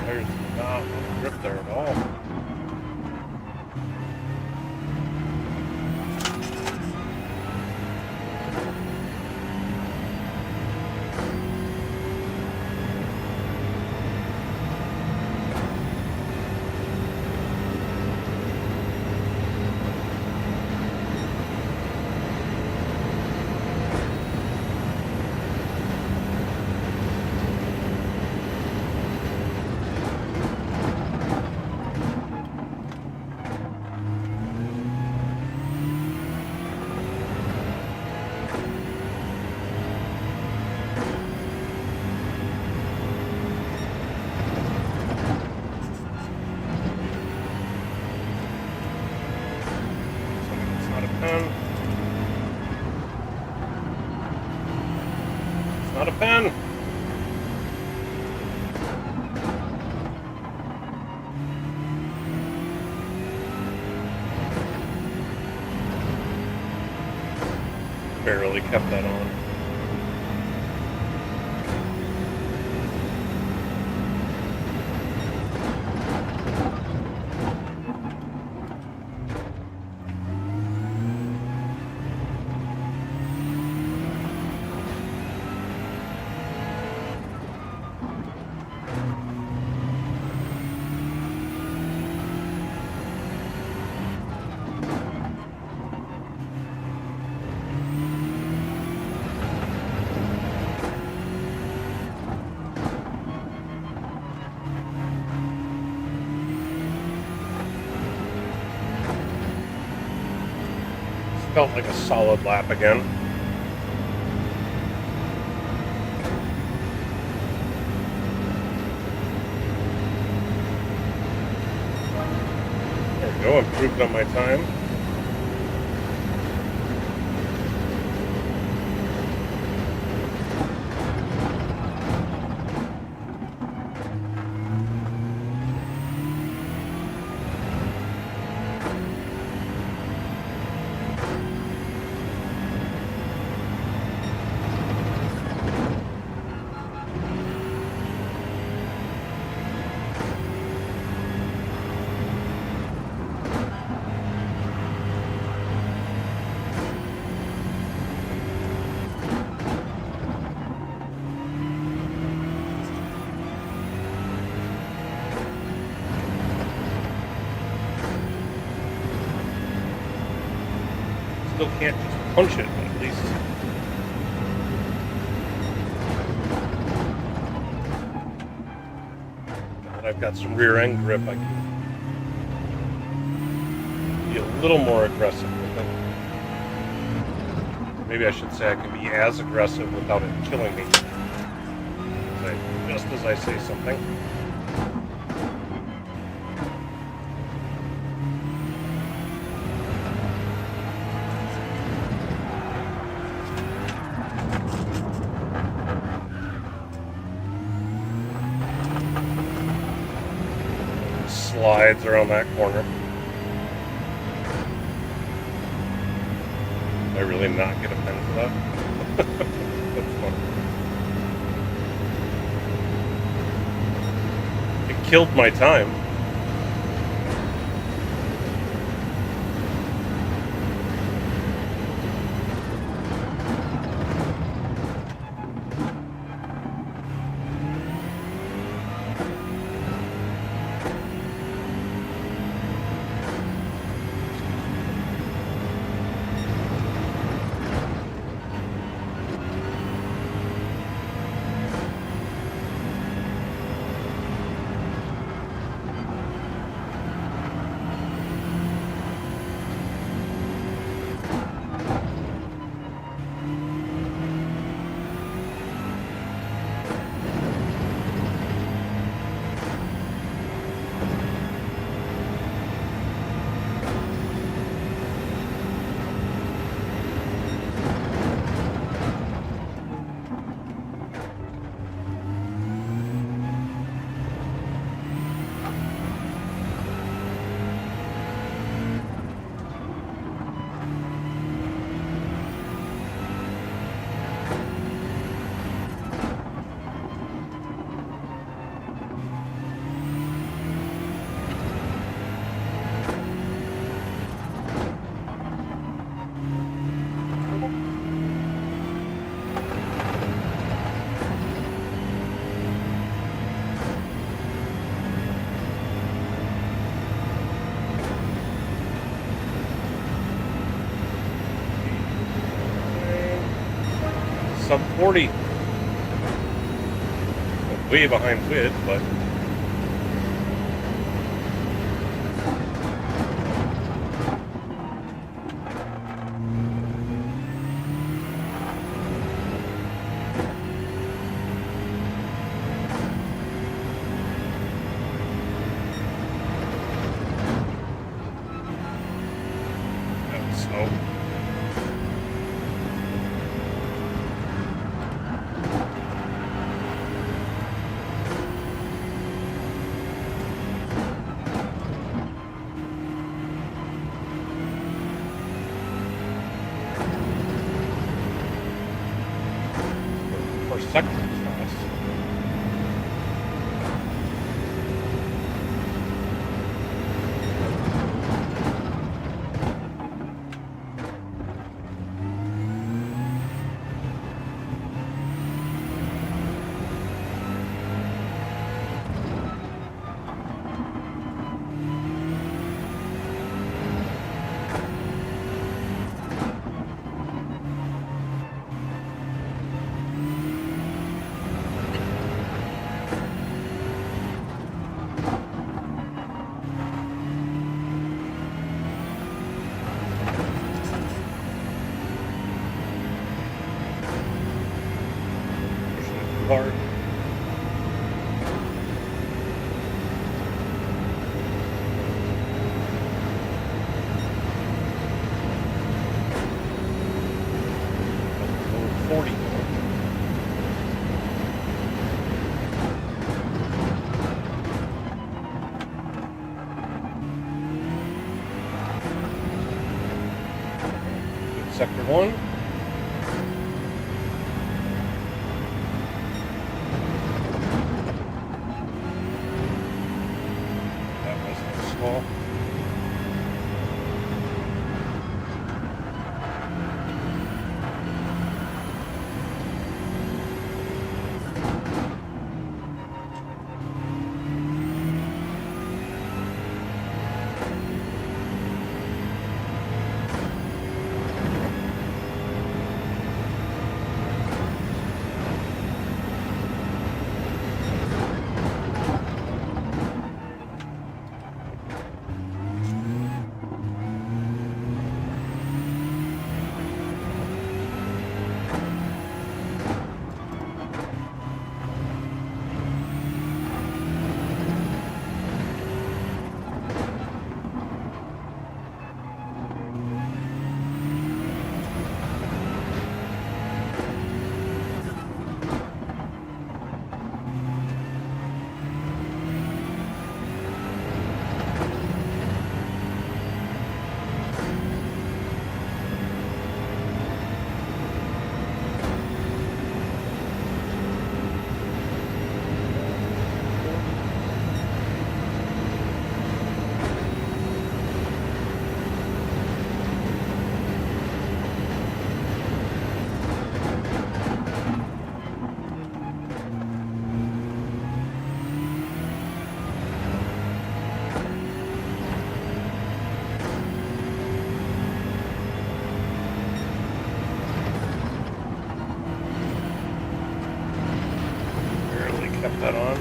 S2: There's not much grip there at all. Not a pen. Barely kept that on. Felt like a solid lap again. There we go, improved on my time. Still can't just punch it, but at least now that I've got some rear end grip, I can be a little more aggressive with it. Maybe I should say I can be as aggressive without it killing me. Just as I say something. Slides around that corner. Did I really not get a pen for that? That's fun. It killed my time. Sub 40. Way behind width, but that's slow. first sector was fast. Hard. Low 40. Good sector 1. Small. Kept that on.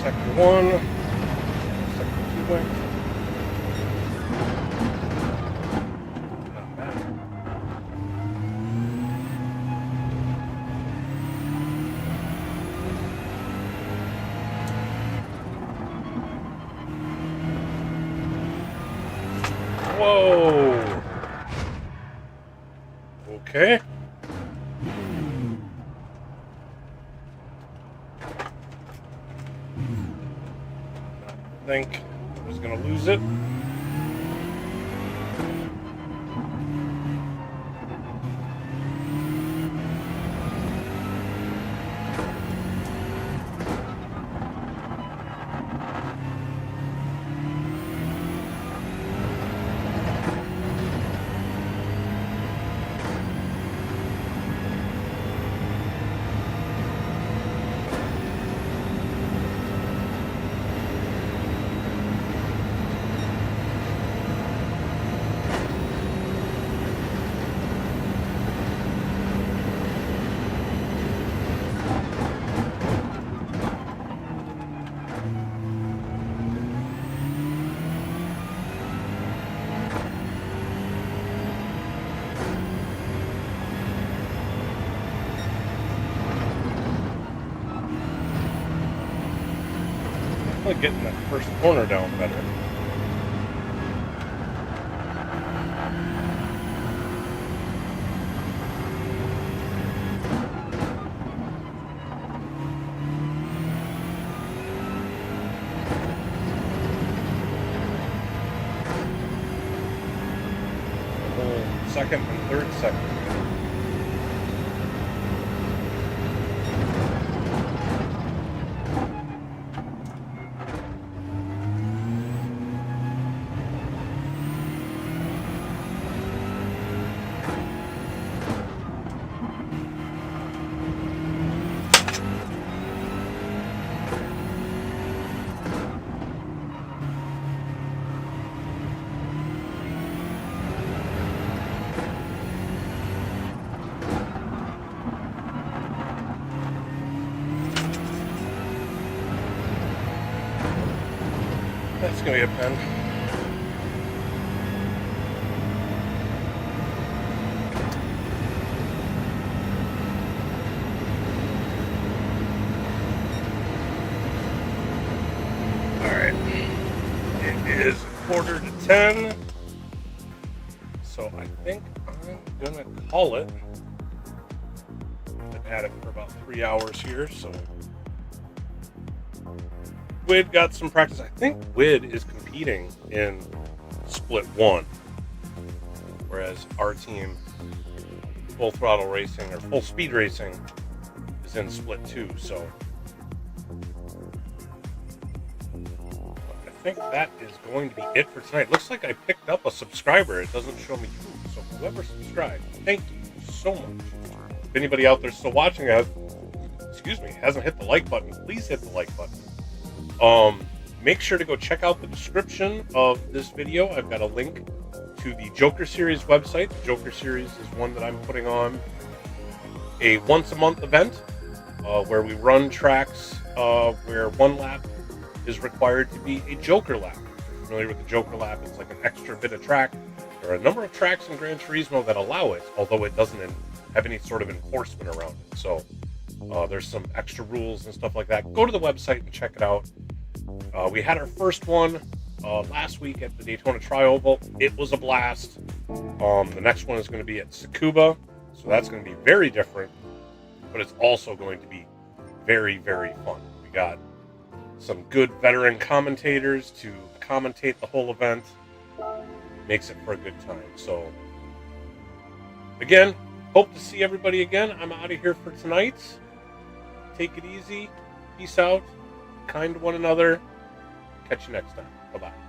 S2: Sector 1, sector 2 went. Whoa! Okay. I think I was going to lose it. Getting that first corner down better. whole second and third sector. That's gonna be a pen. Alright. It is 9:45. So I think I'm gonna call it. Been at it for about 3 hours here, so Wid got some practice. I think Wid is competing in Split 1, whereas our team, Full Throttle Racing, or Full Speed Racing, is in Split 2, so I think that is going to be it for tonight. Looks like I picked up a subscriber. It doesn't show me who, so whoever subscribed, thank you so much. If anybody out there still watching hasn't hit the like button, please hit the like button. Make sure to go check out the description of this video. I've got a link to the Joker Series website. The Joker Series is one that I'm putting on a once-a-month event where we run tracks where one lap is required to be a Joker lap. If you're familiar with the Joker lap, it's like an extra bit of track. There are a number of tracks in Gran Turismo that allow it, although it doesn't have any sort of enforcement around it. So there's some extra rules and stuff like that. Go to the website and check it out. We had our first one last week at the Daytona Tri-Oval. It was a blast. The next one is going to be at Tsukuba, so that's going to be very different, but it's also going to be very, very fun. We got some good veteran commentators to commentate the whole event. Makes it for a good time. So, again, hope to see everybody again. I'm out of here for tonight. Take it easy. Peace out. Kind to one another. Catch you next time. Bye-bye.